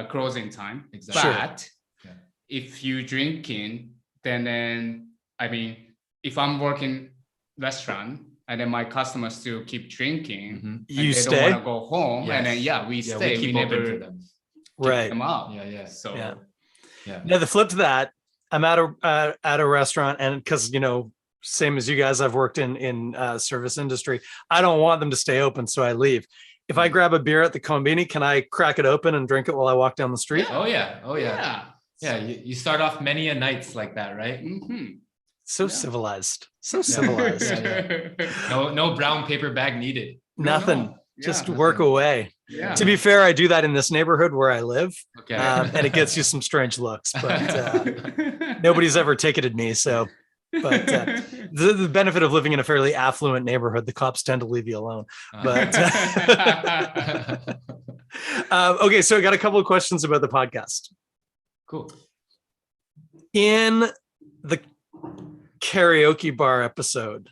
closing time. Exactly. But if you drinking, then I mean, if I'm working restaurant and then my customers still keep drinking. Mhm. And You they stay? don't want to go home, Yes. and then we Yeah, stay. we keep We open never for them. kick Right. them out. Yeah. So Yeah. Now the flip to that, I'm at a restaurant, and because same as you guys, I've worked in service industry. I don't want them to stay open, so I leave. If I grab a beer at the konbini, can I crack it open and drink it while I walk down the street? Oh yeah. yeah. Yeah, you start off many a nights like that, right? Mhm. So civilized. So Yeah. civilized. No brown paper bag needed. Nothing. No. Just nothing. work away. Yeah. To be fair, I do that in this neighborhood where I live, Okay. and it gets you some strange looks, but nobody's ever ticketed me. So, but the benefit of living in a fairly affluent neighborhood, the cops tend to leave you alone. But okay, so I got a couple of questions about the podcast. Cool. In the karaoke bar episode,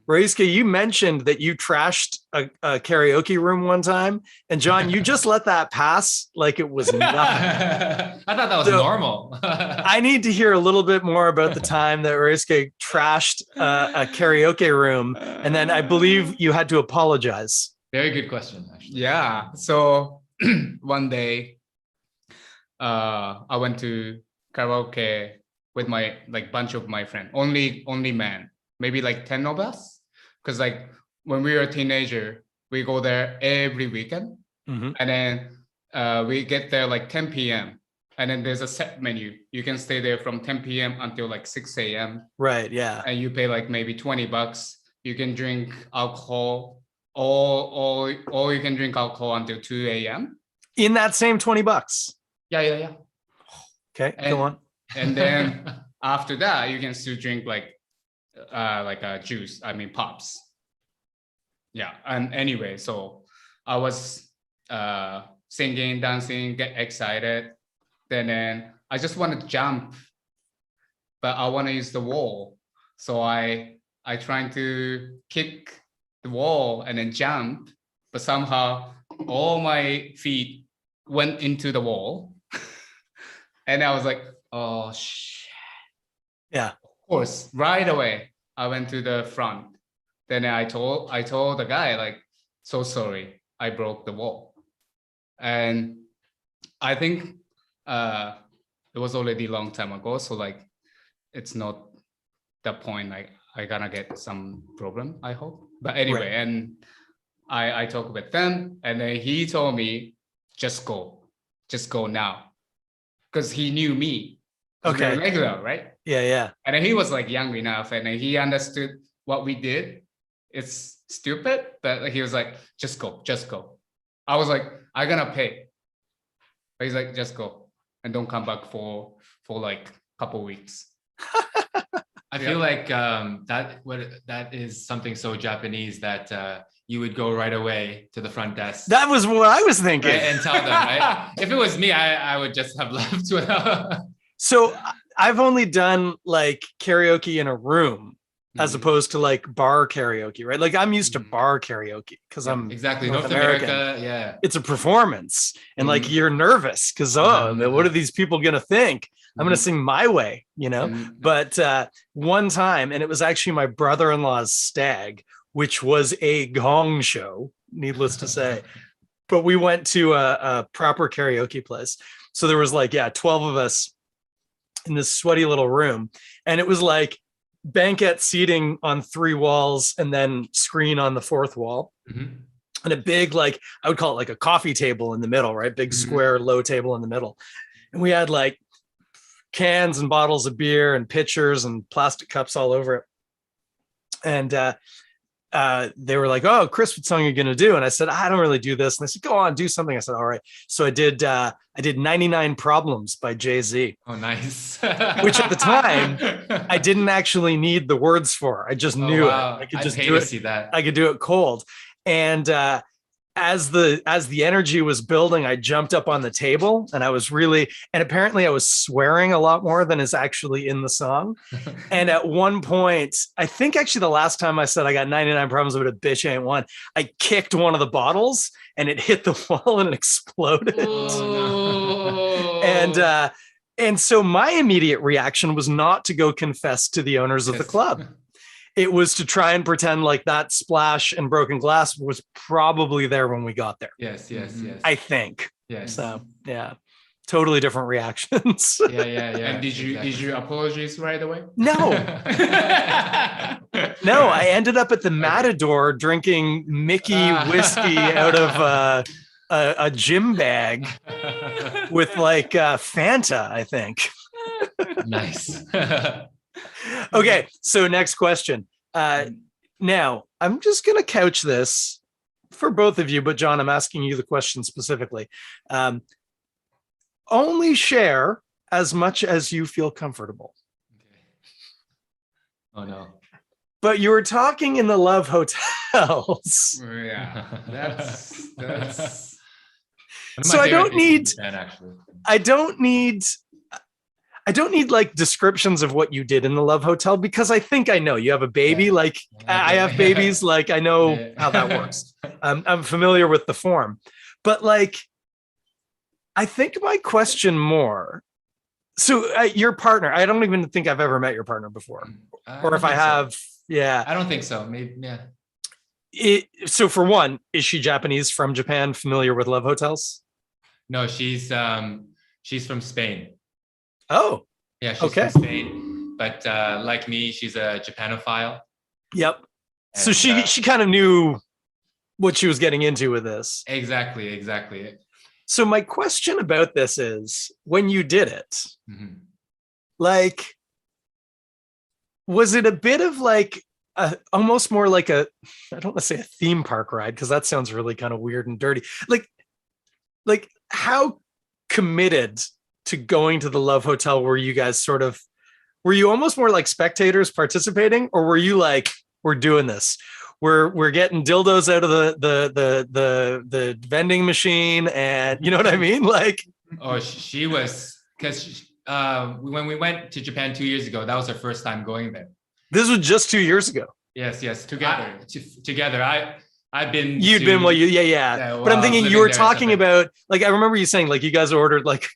Ryusuke, you mentioned that you trashed a karaoke room one time, and Jon, you just let that pass like it was nothing. I thought that was So, normal. I need to hear a little bit more about the time that Ryusuke trashed a karaoke room, and then I believe you had to apologize. Very good question, actually. Yeah. So one day, I went to karaoke with my bunch of my friends. Only men, maybe 10 of us. Because when we were a teenager, we go there every weekend, and then we get there 10 p.m. and then there's a set menu. You can stay there from 10 p.m. until 6 a.m. Right. Yeah. And you pay maybe $20. You can drink alcohol, or you can drink alcohol until 2 a.m. In that same $20. Yeah. Okay. Go on. And then after that, you can still drink a juice. I mean pops. Yeah. And anyway, so I was singing, dancing, get excited. Then I just want to jump, but I want to use the wall. So I trying to kick the wall and then jump, but somehow all my feet went into the wall. And I was like, oh shit. Yeah. Of course, right away I went to the front. Then I told the guy so sorry, I broke the wall. And I think it was already a long time ago, so it's not the point I gonna get some problem, I hope. But anyway, Right. And I talked with them, and then he told me just go now, because he knew me. Okay. Regular, right? Yeah. And then he was young enough, and then he understood what we did. It's stupid, but he was like, just go. I was like, I'm gonna pay. But he's like, just go and don't come back for a couple weeks. I feel like that is something so Japanese that you would go right away to the front desk. That was what I was thinking. Right, and tell them, right? If it was me, I would just have left. So I've only done karaoke in a room as opposed to bar karaoke, right? I'm used to bar karaoke because I'm exactly North North American. America. Yeah, It's a performance, and you're nervous because what are these people gonna think? I'm gonna sing my way, But one time, and it was actually my brother-in-law's stag, which was a gong show, needless to say. But we went to a proper karaoke place, so there was 12 of us in this sweaty little room, and it was banquette seating on 3 walls and then screen on the 4th wall. And a big I would call it a coffee table in the middle, right? Big square low table in the middle, and we had cans and bottles of beer and pitchers and plastic cups all over it. And they were like, oh, Chris, what song are you going to do? And I said, I don't really do this. And they said, go on, do something. I said, all right. So I did 99 Problems by Jay-Z. Oh, nice. Which at the time I didn't actually need the words for. I just knew it. I could just do it. See that. I could do it cold. And as the energy was building, I jumped up on the table, and and apparently I was swearing a lot more than is actually in the song. And at one point, I think actually the last time I said I got 99 problems with a bitch ain't one, I kicked one of the bottles and it hit the wall and it exploded. Oh, no. And so my immediate reaction was not to go confess to the owners of the club. it was to try and pretend like that splash and broken glass was probably there when we got there. Yes, yes, yes. I think. Yes. So yeah, totally different reactions. Yeah. And did you apologize right away? No, no, I ended up at the Matador drinking Mickey whiskey out of a gym bag with like Fanta, I think. Nice. Okay, so next question. Now, I'm just going to couch this for both of you, but John, I'm asking you the question specifically. Only share as much as you feel comfortable. Okay. Oh no. But you were talking in the love hotels. Yeah, that's. So I don't need, Japan, actually. I don't need like descriptions of what you did in the love hotel, because I think I know you have a baby. Yeah. Like I have babies. Like I know Yeah. how that works. I'm familiar with the form, but like, I think my question more. So your partner, I don't even think I've ever met your partner before, or if I have, yeah. I don't think so. Maybe, yeah. So for one, is she Japanese from Japan, familiar with love hotels? No, she's from Spain. Oh, Yeah, she's okay. from Spain. But like me, she's a Japanophile. Yep. So And, she kind of knew what she was getting into with this. Exactly. So my question about this is, when you did it, Mhm. like, was it a bit of like almost more like I don't want to say a theme park ride, because that sounds really kind of weird and dirty. Like how committed to going to the love hotel were you guys? Were you almost more like spectators participating, or were you like, we're doing this? We're getting dildos out of the vending machine, and you know what I mean? Like, Oh, she was, because when we went to Japan 2 years ago, that was our first time going there. this was just 2 years ago. Yes, Together. Together. I've been. You'd been, well, yeah. But I'm thinking you were talking about, like, I remember you saying like you guys ordered like,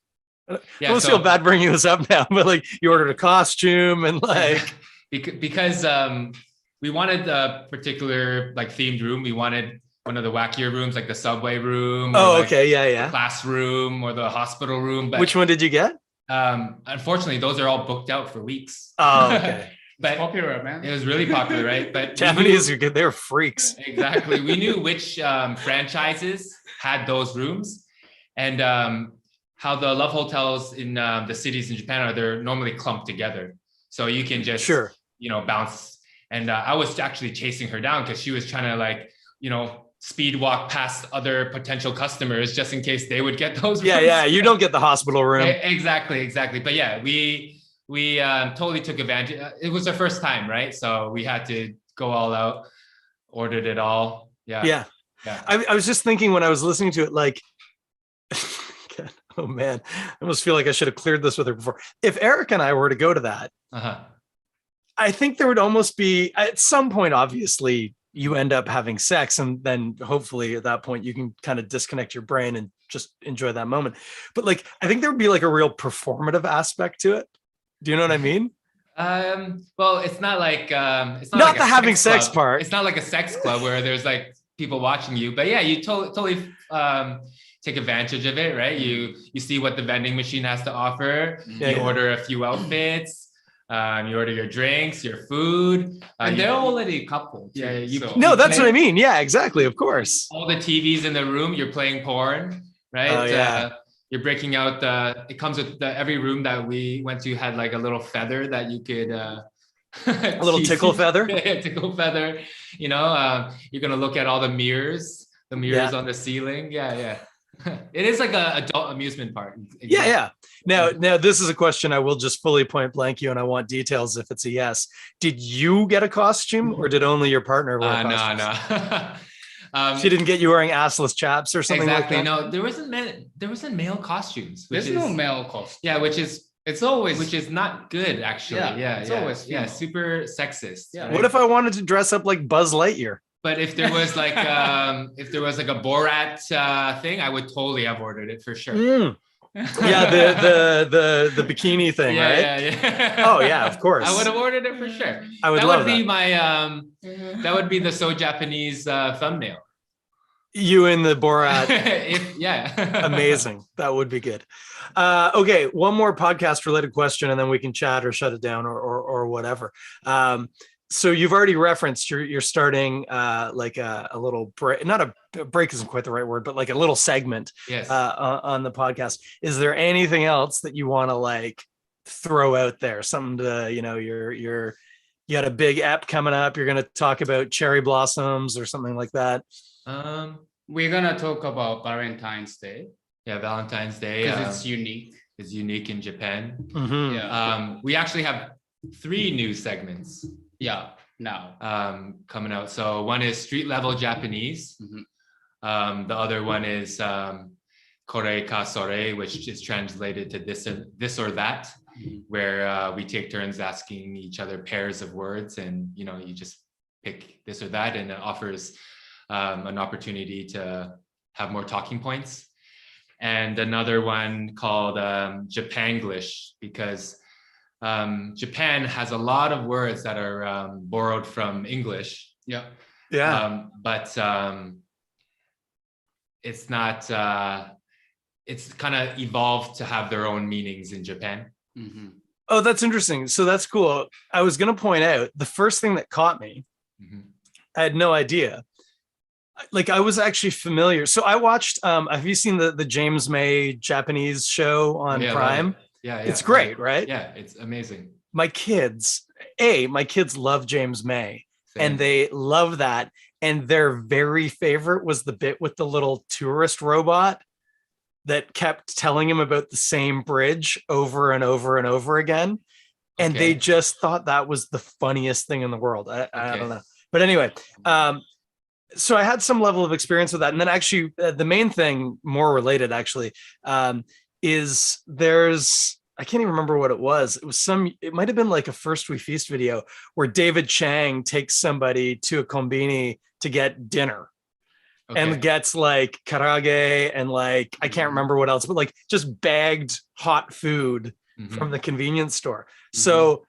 I almost feel bad bringing this up now, but like you ordered a costume and like because we wanted a particular like themed room. We wanted one of the wackier rooms, like the subway room. Or like okay, yeah. the classroom or the hospital room. But which one did you get? Unfortunately, those are all booked out for weeks. Oh, okay. But Popular, man. it was really popular, right? But Japanese are good. They're freaks. Exactly. We knew which franchises had those rooms, and how the love hotels in the cities in Japan they're normally clumped together, so you can just bounce. And I was actually chasing her down because she was trying to like speed walk past other potential customers just in case they would get those rooms. Yeah. You don't get the hospital room. Exactly. But yeah, we totally took advantage. It was our first time, right? So we had to go all out, ordered it all. Yeah. I was just thinking when I was listening to it, like, oh man, I almost feel like I should have cleared this with her before. If Eric and I were to go to that, I think there would almost be, at some point, obviously, you end up having sex, and then hopefully at that point you can kind of disconnect your brain and just enjoy that moment. But like, I think there would be like a real performative aspect to it. Do you know what I mean? Well, it's not like it's not like the having sex part. It's not like a sex club where there's like people watching you, but yeah, you totally take advantage of it, right? You see what the vending machine has to offer. You order a few outfits. You order your drinks, your food, and they're already a couple. Too, that's what I mean. Yeah, exactly. Of course. All the TVs in the room, you're playing porn, right? Oh, yeah. You're breaking out it comes with every room that we went to had like a little feather that you could a little tickle feather. Tickle feather. You're gonna look at all the mirrors on the ceiling. Yeah. It is like a adult amusement park. Yeah. Now this is a question I will just fully point blank you, and I want details if it's a yes. Did you get a costume, or did only your partner wear a costume? No. She didn't get you wearing assless chaps or something exactly. like that? No, there wasn't male costumes. There's no male costume. Yeah, which is not good actually. Yeah, it's always female. super sexist. Yeah. Right? What if I wanted to dress up like Buzz Lightyear? But if there was like a Borat thing, I would totally have ordered it for sure. Yeah, the bikini thing, right? Yeah. Oh yeah, of course. I would have ordered it for sure. I would that love would be that. my that would be the SoJapanese thumbnail. You in the Borat. Yeah. Amazing. That would be good. Okay, one more podcast related question, and then we can chat or shut it down or whatever. So you've already referenced you're starting like a little break. Not a break isn't quite the right word, but like a little segment. Yes. On the podcast. Is there anything else that you want to like throw out there? Something to you got a big ep coming up. You're going to talk about cherry blossoms or something like that. We're gonna talk about Valentine's Day Yeah, Valentine's Day. because it's unique. Is unique in Japan. Mhm. Yeah. We actually have 3 new segments Yeah. Now. coming out. So one is street level Japanese. Mhm. The other one is kore ka sore, which is translated to this or that, Mhm. where we take turns asking each other pairs of words, and you just pick this or that, and it offers an opportunity to have more talking points. And another one called Japanglish, because Japan has a lot of words that are borrowed from English, Yeah. but it's not. It's kind of evolved to have their own meanings in Japan. Mhm. Oh, that's interesting. So that's cool. I was going to point out the first thing that caught me. Mhm. I had no idea. Like I was actually familiar. So I watched. Have you seen the James May Japanese show on Yeah, love Prime? it. Yeah, It's great, right? Yeah, it's amazing. My kids love James May, Same. and they love that. And their very favorite was the bit with the little tourist robot that kept telling him about the same bridge over and over and over again. And they Okay. just thought that was the funniest thing in the world. I Okay. don't know. But anyway, so I had some level of experience with that. And then actually the main thing, more related actually, is I can't even remember what it was. It might've been like a First We Feast video where David Chang takes somebody to a kombini to get dinner. Okay. And gets like karage and like, I can't remember what else, but like just bagged hot food Mhm. from the convenience store. So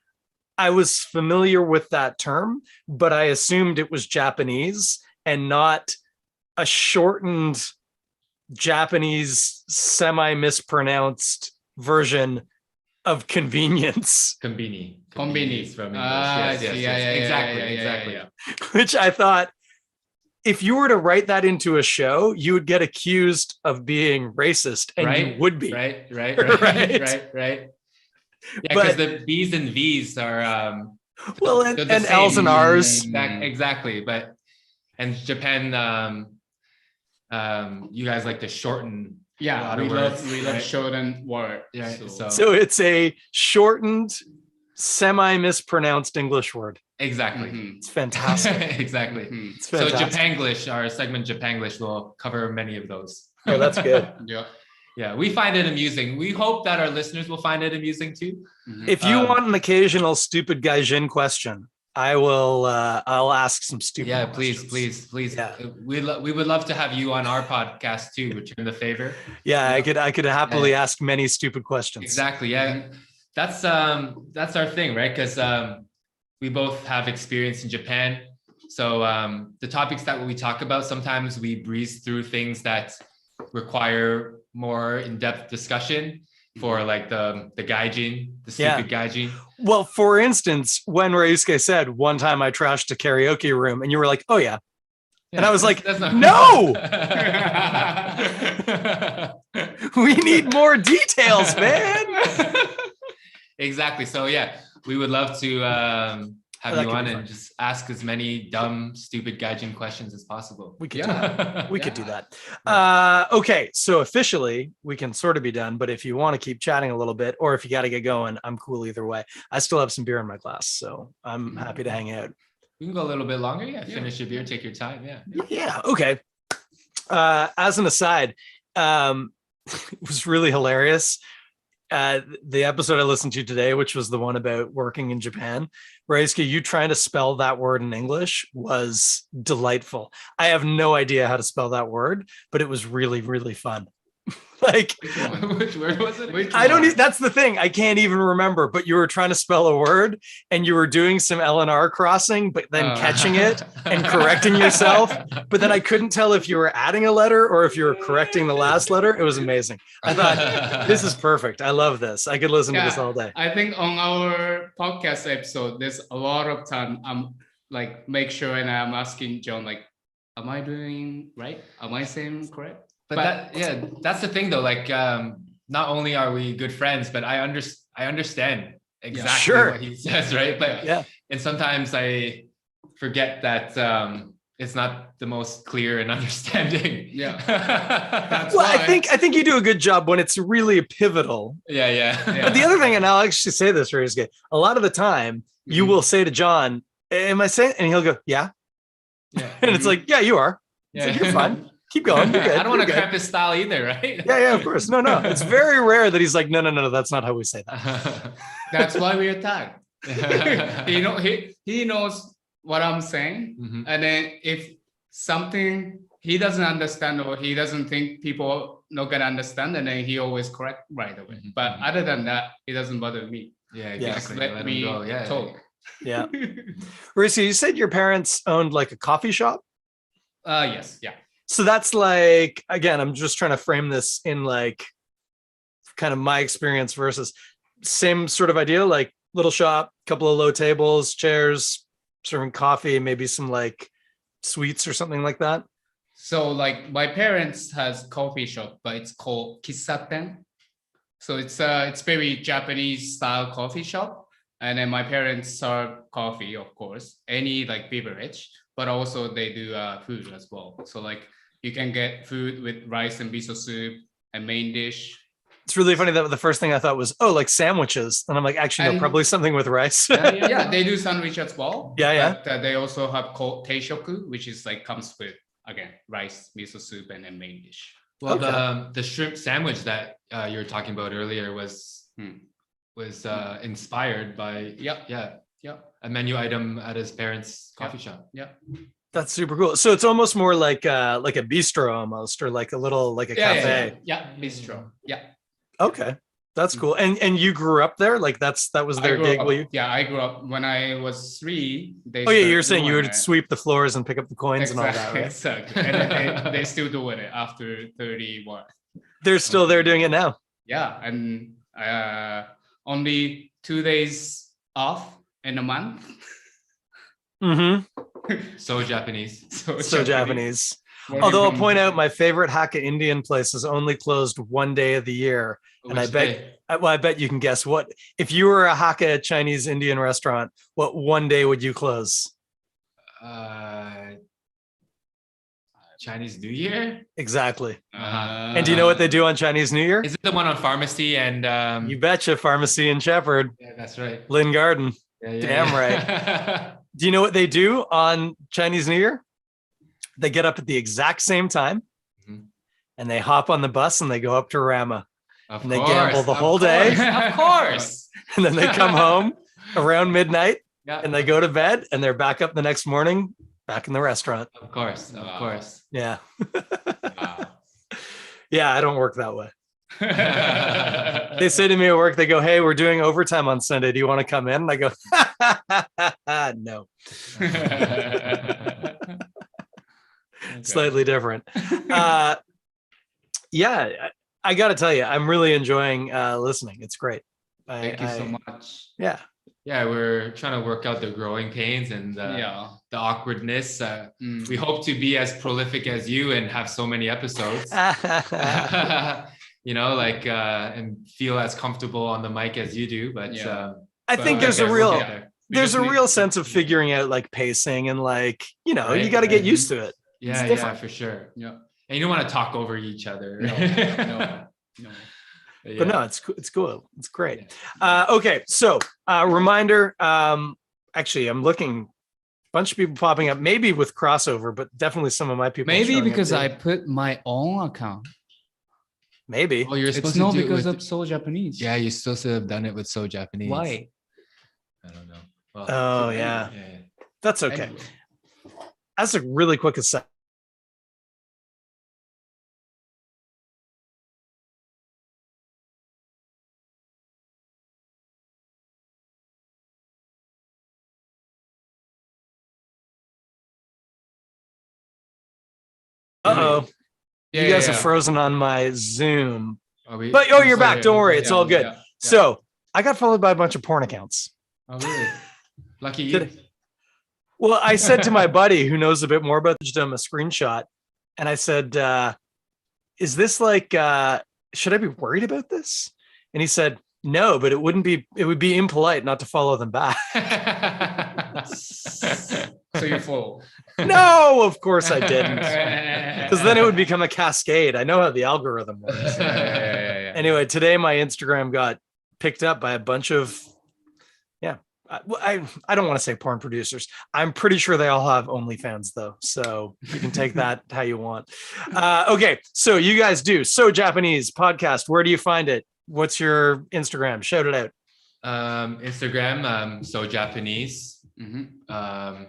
I was familiar with that term, but I assumed it was Japanese and not a shortened Japanese semi-mispronounced version of convenience, Konbini. Konbini. Is from English. I Yes, see. yes, Yeah, yes. yeah, Exactly, yeah, yeah, exactly. yeah. which I thought if you were to write that into a show, you would get accused of being racist, and Right? you would be. Right. Right. Yeah, because But- the B's and V's are Well, They're and the same. L's and R's. exactly, but and Japan, you guys like to shorten. A Yeah, lot we of love words, we love right? shortened word. Yeah, so- So it's a shortened, semi-mispronounced English word. Exactly. Mhm. It's fantastic. Exactly. Mhm. It's So fantastic. Japanglish, our segment Japanglish, will cover many of those. Oh, that's good. Yeah. Yeah, we find it amusing. We hope that our listeners will find it amusing too. Mhm. If you Um, want an occasional stupid gaijin question, I will. I'll ask some stupid. Yeah, questions. please. Yeah. We would love to have you on our podcast too. Return the favor. Yeah, I could happily Yeah. ask many stupid questions. Exactly. Yeah, that's our thing, right? Because we both have experience in Japan. So the topics that we talk about, sometimes we breeze through things that require more in-depth discussion for like the gaijin, the stupid gaijin. Well, for instance, when Ryusuke said one time I trashed a karaoke room, and you were like, "Oh yeah," and I was like, "No, we need more details, man." Exactly. So yeah, we would love to have That you could on be and fun. just ask as many dumb, stupid gaijin questions as possible. We could Yeah. we could do Yeah. that. Okay, so officially we can sort of be done, but if you want to keep chatting a little bit, or if you got to get going, I'm cool either way. I still have some beer in my glass, so I'm happy to hang out. We can go a little bit longer. Yeah, Yeah. finish your beer, take your time. Yeah. Yeah, okay. As an aside, it was really hilarious. The episode I listened to today, which was the one about working in Japan, Ryusuke, you trying to spell that word in English was delightful. I have no idea how to spell that word, but it was really, really fun. Like, Which word was it? I don't. That's the thing. I can't even remember. But you were trying to spell a word, and you were doing some L&R crossing, but then catching it and correcting yourself. But then I couldn't tell if you were adding a letter or if you were correcting the last letter. It was amazing. I thought this is perfect. I love this. I could listen to this all day. I think on our podcast episode, there's a lot of time I'm like make sure and I'm asking John like, am I doing right? Am I saying correct? But that's the thing though. Like, not only are we good friends, but I understand exactly what he says, right? But and sometimes I forget that it's not the most clear and understanding. Yeah. That's well, I think you do a good job when it's really pivotal. Yeah. But the other thing, and I'll actually say this, Ryusuke, a lot of the time you will say to John, "Am I saying?" And he'll go, "Yeah." And it's like, "Yeah, you are." It's like, "You're fine. Keep going. You're good. I don't want to good." cramp his style either, right? Yeah, of course. No. It's very rare that he's like, no, that's not how we say that. That's why we attack. He knows what I'm saying. And then if something he doesn't understand or he doesn't think people are not gonna understand, and then he always correct right away. But other than that, it doesn't bother me. Yeah, exactly. Just let me talk. Yeah. Ryusuke, you said your parents owned like a coffee shop? Yes. Yeah. So that's like, again, I'm just trying to frame this in like kind of my experience versus same sort of idea, like little shop, couple of low tables, chairs, serving coffee, maybe some like sweets or something like that. So like my parents has coffee shop, but it's called Kissaten. So it's very Japanese style coffee shop. And then my parents serve coffee, of course, any like beverage, but also they do food as well. So like you can get food with rice and miso soup and main dish. It's really funny that the first thing I thought was, oh, like sandwiches. And I'm like, actually, no, probably something with rice. Yeah, they do sandwich as well. Yeah. But they also have called teishoku, which is like comes with, again, rice, miso soup, and then main dish. Well, the shrimp sandwich that you were talking about earlier was inspired by a menu item at his parents' coffee shop. Yeah. That's super cool. So it's almost more like a bistro almost, or like a little like a cafe. Yeah, bistro. Yeah. Okay. That's cool. And you grew up there? Like that was their gig? I grew up when I was 3. You're saying you would sweep the floors and pick up the coins and all that, right? Exactly. And they still doing it after 31. They're still there doing it now. Yeah, and only 2 days off in a month. So Japanese. So Japanese. Although I'll point out my favorite Hakka Indian place is only closed one day of the year. And I bet you can guess what, if you were a Hakka Chinese Indian restaurant, what one day would you close? Chinese New Year? Exactly. And do you know what they do on Chinese New Year? Is it the one on Pharmacy and... You betcha, Pharmacy and Shepherd. Yeah, that's right. Lynn Garden. Damn right. Do you know what they do on Chinese New Year? They get up at the exact same time and they hop on the bus and they go up to Rama. And they gamble the whole day. Of course. And then they come home around midnight and they go to bed and they're back up the next morning, back in the restaurant. Of course. Yeah. Yeah, I don't work that way. They say to me at work, they go, "Hey, we're doing overtime on Sunday. Do you want to come in?" And I go, no. Slightly different. Yeah, I got to tell you, I'm really enjoying listening. It's great. Thank you so much. Yeah. Yeah, we're trying to work out the growing pains and the awkwardness. We hope to be as prolific as you and have so many episodes. And feel as comfortable on the mic as you do. But I think there's a real sense of figuring out like pacing and like, you got to get used to it. Yeah, for sure. Yeah. And you don't want to talk over each other. No. But no, it's cool. It's great. Okay, so reminder. Actually, I'm looking. A bunch of people popping up, maybe with crossover, but definitely some of my people. Maybe because I put my own account. Maybe. Oh, you're supposed to do because of SoJapanese. Yeah, you're supposed to have done it with SoJapanese. Why? I don't know. Well, yeah. That's okay. Anyway. That's a really quick aside. Uh-oh. Yeah, You guys yeah, are yeah. frozen on my Zoom. I'm You're sorry. back. Don't worry. It's Yeah, all good. yeah, yeah. So I got followed by a bunch of porn accounts. Oh, really? Lucky you. Did- Well, I said to my buddy who knows a bit more about this, a screenshot, and I said, is this like, should I be worried about this? And he said, no, but it would be impolite not to follow them back. So you fall. No, of course I didn't. Because then it would become a cascade. I know how the algorithm works. Yeah. Anyway, today my Instagram got picked up by a bunch of, I don't want to say porn producers. I'm pretty sure they all have OnlyFans though. So you can take that how you want. Okay. So you guys do SoJapanese podcast. Where do you find it? What's your Instagram? Shout it out. Instagram, SoJapanese. Mm-hmm.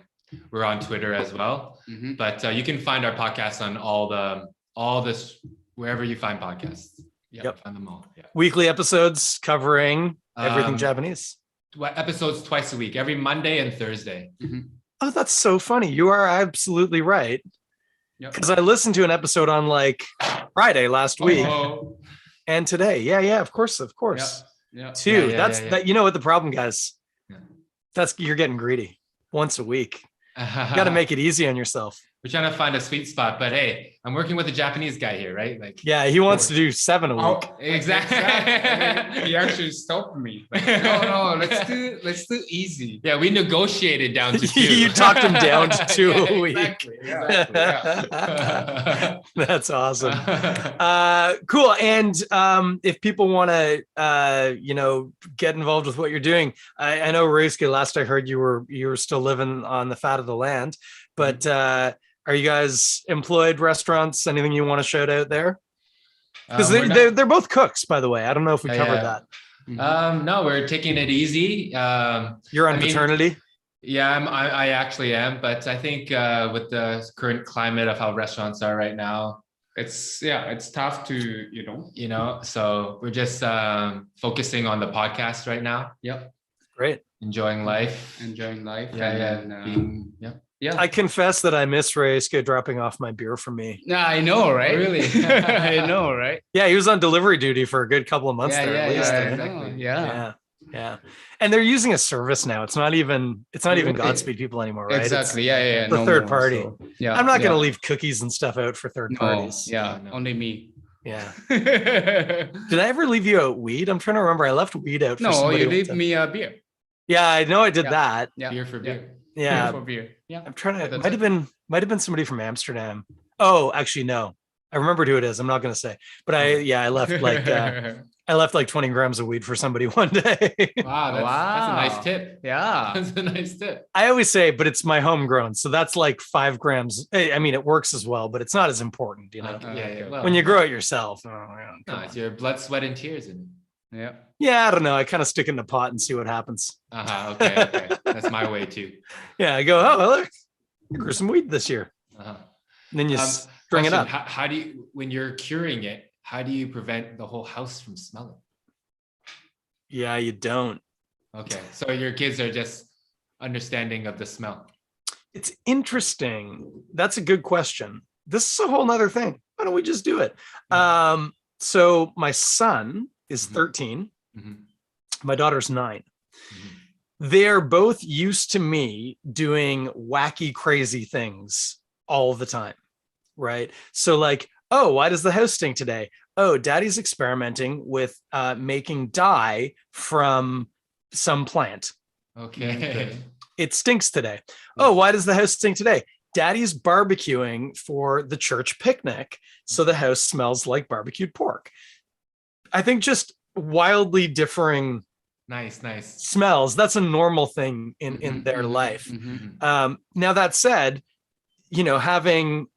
We're on Twitter as well. Mm-hmm. But you can find our podcasts on all this wherever you find podcasts. Yeah, Yep. find them all. Yeah. Weekly episodes covering everything Japanese. Episodes twice a week, every Monday and Thursday. Mm-hmm. Oh, that's so funny. You are absolutely right. Yep. Because I listened to an episode on like Friday last week Oh. and today. Yeah, of course. Yeah. Two. Yeah, That's yeah. that. You know what the problem, guys? Yeah. That's you're getting greedy once a week. You got to make it easy on yourself. We're trying to find a sweet spot, but hey, I'm working with a Japanese guy here, right? Like, Yeah, he wants to do 7 a week. Oh, exactly. He actually stopped me. Like, no, let's do easy. Yeah, we negotiated down to 2. You talked him down to 2 a week. Exactly. That's awesome. Cool. And if people want to, get involved with what you're doing, I know Ryusuke, last I heard you were still living on the fat of the land, but are you guys employed, restaurants, anything you want to shout out there? Because they're both cooks, by the way. I don't know if we covered that. No, we're taking it easy. You're on paternity? Yeah, I actually am, but I think with the current climate of how restaurants are right now, It's tough to, so we're just focusing on the podcast right now. Yep. Great. Enjoying life. Yeah. I confess that I miss Ryusuke dropping off my beer for me. Yeah, I know, right? Really? I know, right? Yeah, he was on delivery duty for a good couple of months there at least. yeah, eh? exactly. Yeah. And they're using a service now. It's not even Godspeed people anymore, right? Exactly. It's Yeah. the third party. Yeah. I'm not going to leave cookies and stuff out for third parties. Yeah. No. Only me. Yeah. No, Did I ever leave you out weed? I'm trying to remember. I left weed out. For somebody you leave to- me a beer. Yeah, I know I did Yeah. that. Yeah. Beer for beer. Yeah. For beer. Yeah. I'm trying to. That's Might have been somebody from Amsterdam. Oh, actually, no. I remembered who it is. I'm not going to say. But I left like 20 grams of weed for somebody one day. Wow, that's a nice tip. Yeah. That's a nice tip. I always say, but it's my homegrown, so that's like 5 grams. I mean, it works as well, but it's not as important, Well, when you grow it yourself. no, it's your blood, sweat, and tears, and Yeah. Yeah, I don't know. I kind of stick it in the pot and see what happens. okay. That's my way too. Yeah, I go, oh, well, look, I grew some weed this year. Uh-huh. And then you string it Question, up. How do you, when you're curing it, how do you prevent the whole house from smelling? Yeah, you don't. Okay, so your kids are just understanding of the smell. It's interesting. That's a good question. This is a whole nother thing. Why don't we just do it? So my son is 13. Mhm. My daughter's 9. Mhm. They're both used to me doing wacky, crazy things all the time. Right. So like, oh, why does the house stink today? Oh, daddy's experimenting with making dye from some plant. Okay. It stinks today. Oh, why does the house stink today? Daddy's barbecuing for the church picnic. So the house smells like barbecued pork. I think just wildly differing Nice. smells. That's a normal thing in their life. Mhm. Now that said, having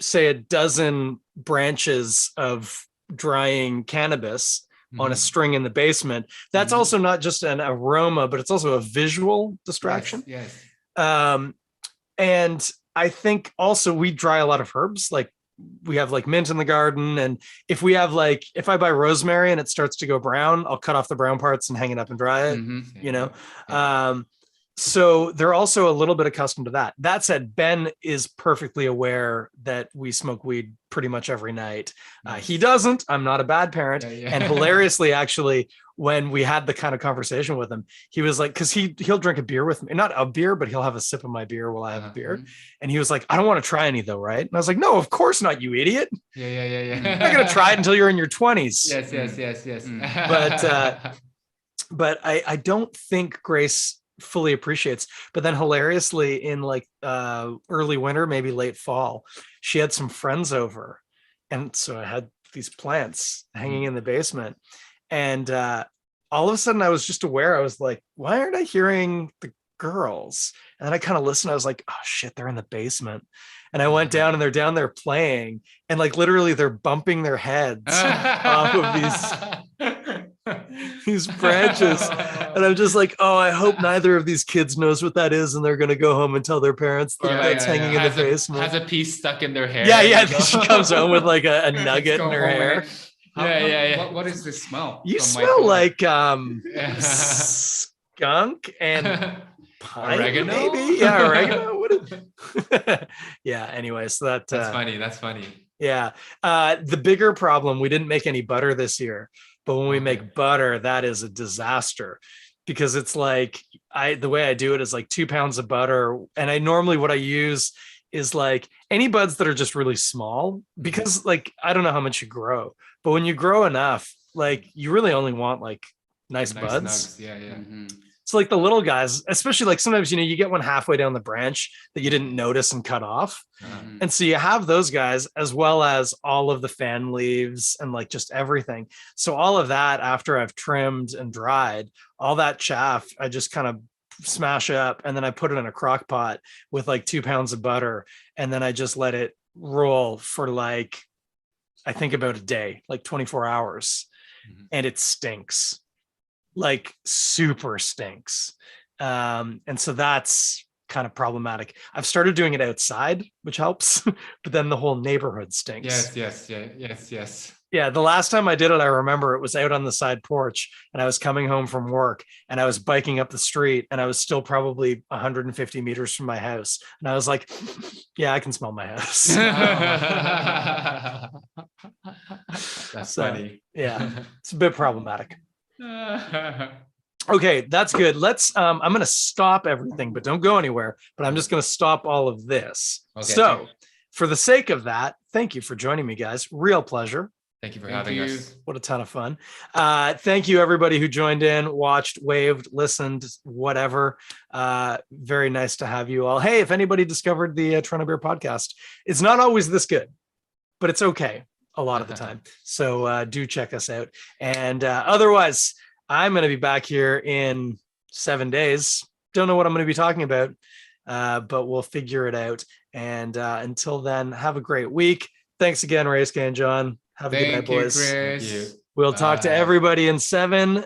say a dozen branches of drying cannabis on a string in the basement, that's also not just an aroma, but it's also a visual distraction. Yes. And I think also we dry a lot of herbs. Like we have like mint in the garden. And if I buy rosemary and it starts to go brown, I'll cut off the brown parts and hang it up and dry it, Mhm. you know? So they're also a little bit accustomed to that. That said, Ben is perfectly aware that we smoke weed pretty much every night. He doesn't. I'm not a bad parent. Yeah. And hilariously, actually, when we had the kind of conversation with him, he was like, because he'll drink a beer with me, not a beer, but he'll have a sip of my beer while I have a beer. And he was like, I don't want to try any though, right? And I was like, no, of course not, you idiot. Yeah. You're not going to try it until you're in your 20s. Yes. But I don't think Grace fully appreciates. But then hilariously, in like early winter, maybe late fall, she had some friends over, and so I had these plants hanging in the basement, and all of a sudden I was just aware. I was like, why aren't I hearing the girls? And then I kind of listened. I was like, oh shit, they're in the basement. And I went down, and they're down there playing, and like literally they're bumping their heads off of these branches. And I'm just like, oh, I hope neither of these kids knows what that is, and they're gonna go home and tell their parents that that's hanging in the basement. Has a piece stuck in their hair. Yeah. She comes home with like a nugget in her hair. What is the smell? You smell like skunk and pine, oregano? maybe. Yeah, oregano. What is... Yeah. Anyway, so that's funny. That's funny. Yeah. The bigger problem, we didn't make any butter this year, but when we make butter, that is a disaster, because it's like the way I do it is like 2 pounds of butter. And I normally what I use is like any buds that are just really small, because like I don't know how much you grow, but when you grow enough, like you really only want like nice buds. Nugs. Yeah. So like the little guys, especially like sometimes, you get one halfway down the branch that you didn't notice and cut off. And so you have those guys, as well as all of the fan leaves and like just everything. So all of that, after I've trimmed and dried, all that chaff, I just kind of smash up, and then I put it in a crock pot with like 2 pounds of butter. And then I just let it roll for like, I think about a day, like 24 hours. And it stinks. Like super stinks. And so that's kind of problematic. I've started doing it outside, which helps, but then the whole neighborhood stinks. Yes. Yeah, the last time I did it, I remember it was out on the side porch, and I was coming home from work, and I was biking up the street, and I was still probably 150 meters from my house. And I was like, yeah, I can smell my house. That's funny. Yeah, it's a bit problematic. Okay, that's good. I'm going to stop everything, but don't go anywhere. But I'm just going to stop all of this. Okay. So for the sake of that, thank you for joining me, guys. Real pleasure. Thank you for having us. What a ton of fun. Thank you, everybody who joined in, watched, waved, listened, whatever. Very nice to have you all. Hey, if anybody discovered the Toronto Beer podcast, it's not always this good, but it's okay a lot of the time. So do check us out. And otherwise, I'm going to be back here in 7 days. Don't know what I'm going to be talking about, but we'll figure it out. And until then, have a great week. Thanks again, Ryusuke and John. Have a good night, boys. Chris. We'll talk to everybody in 7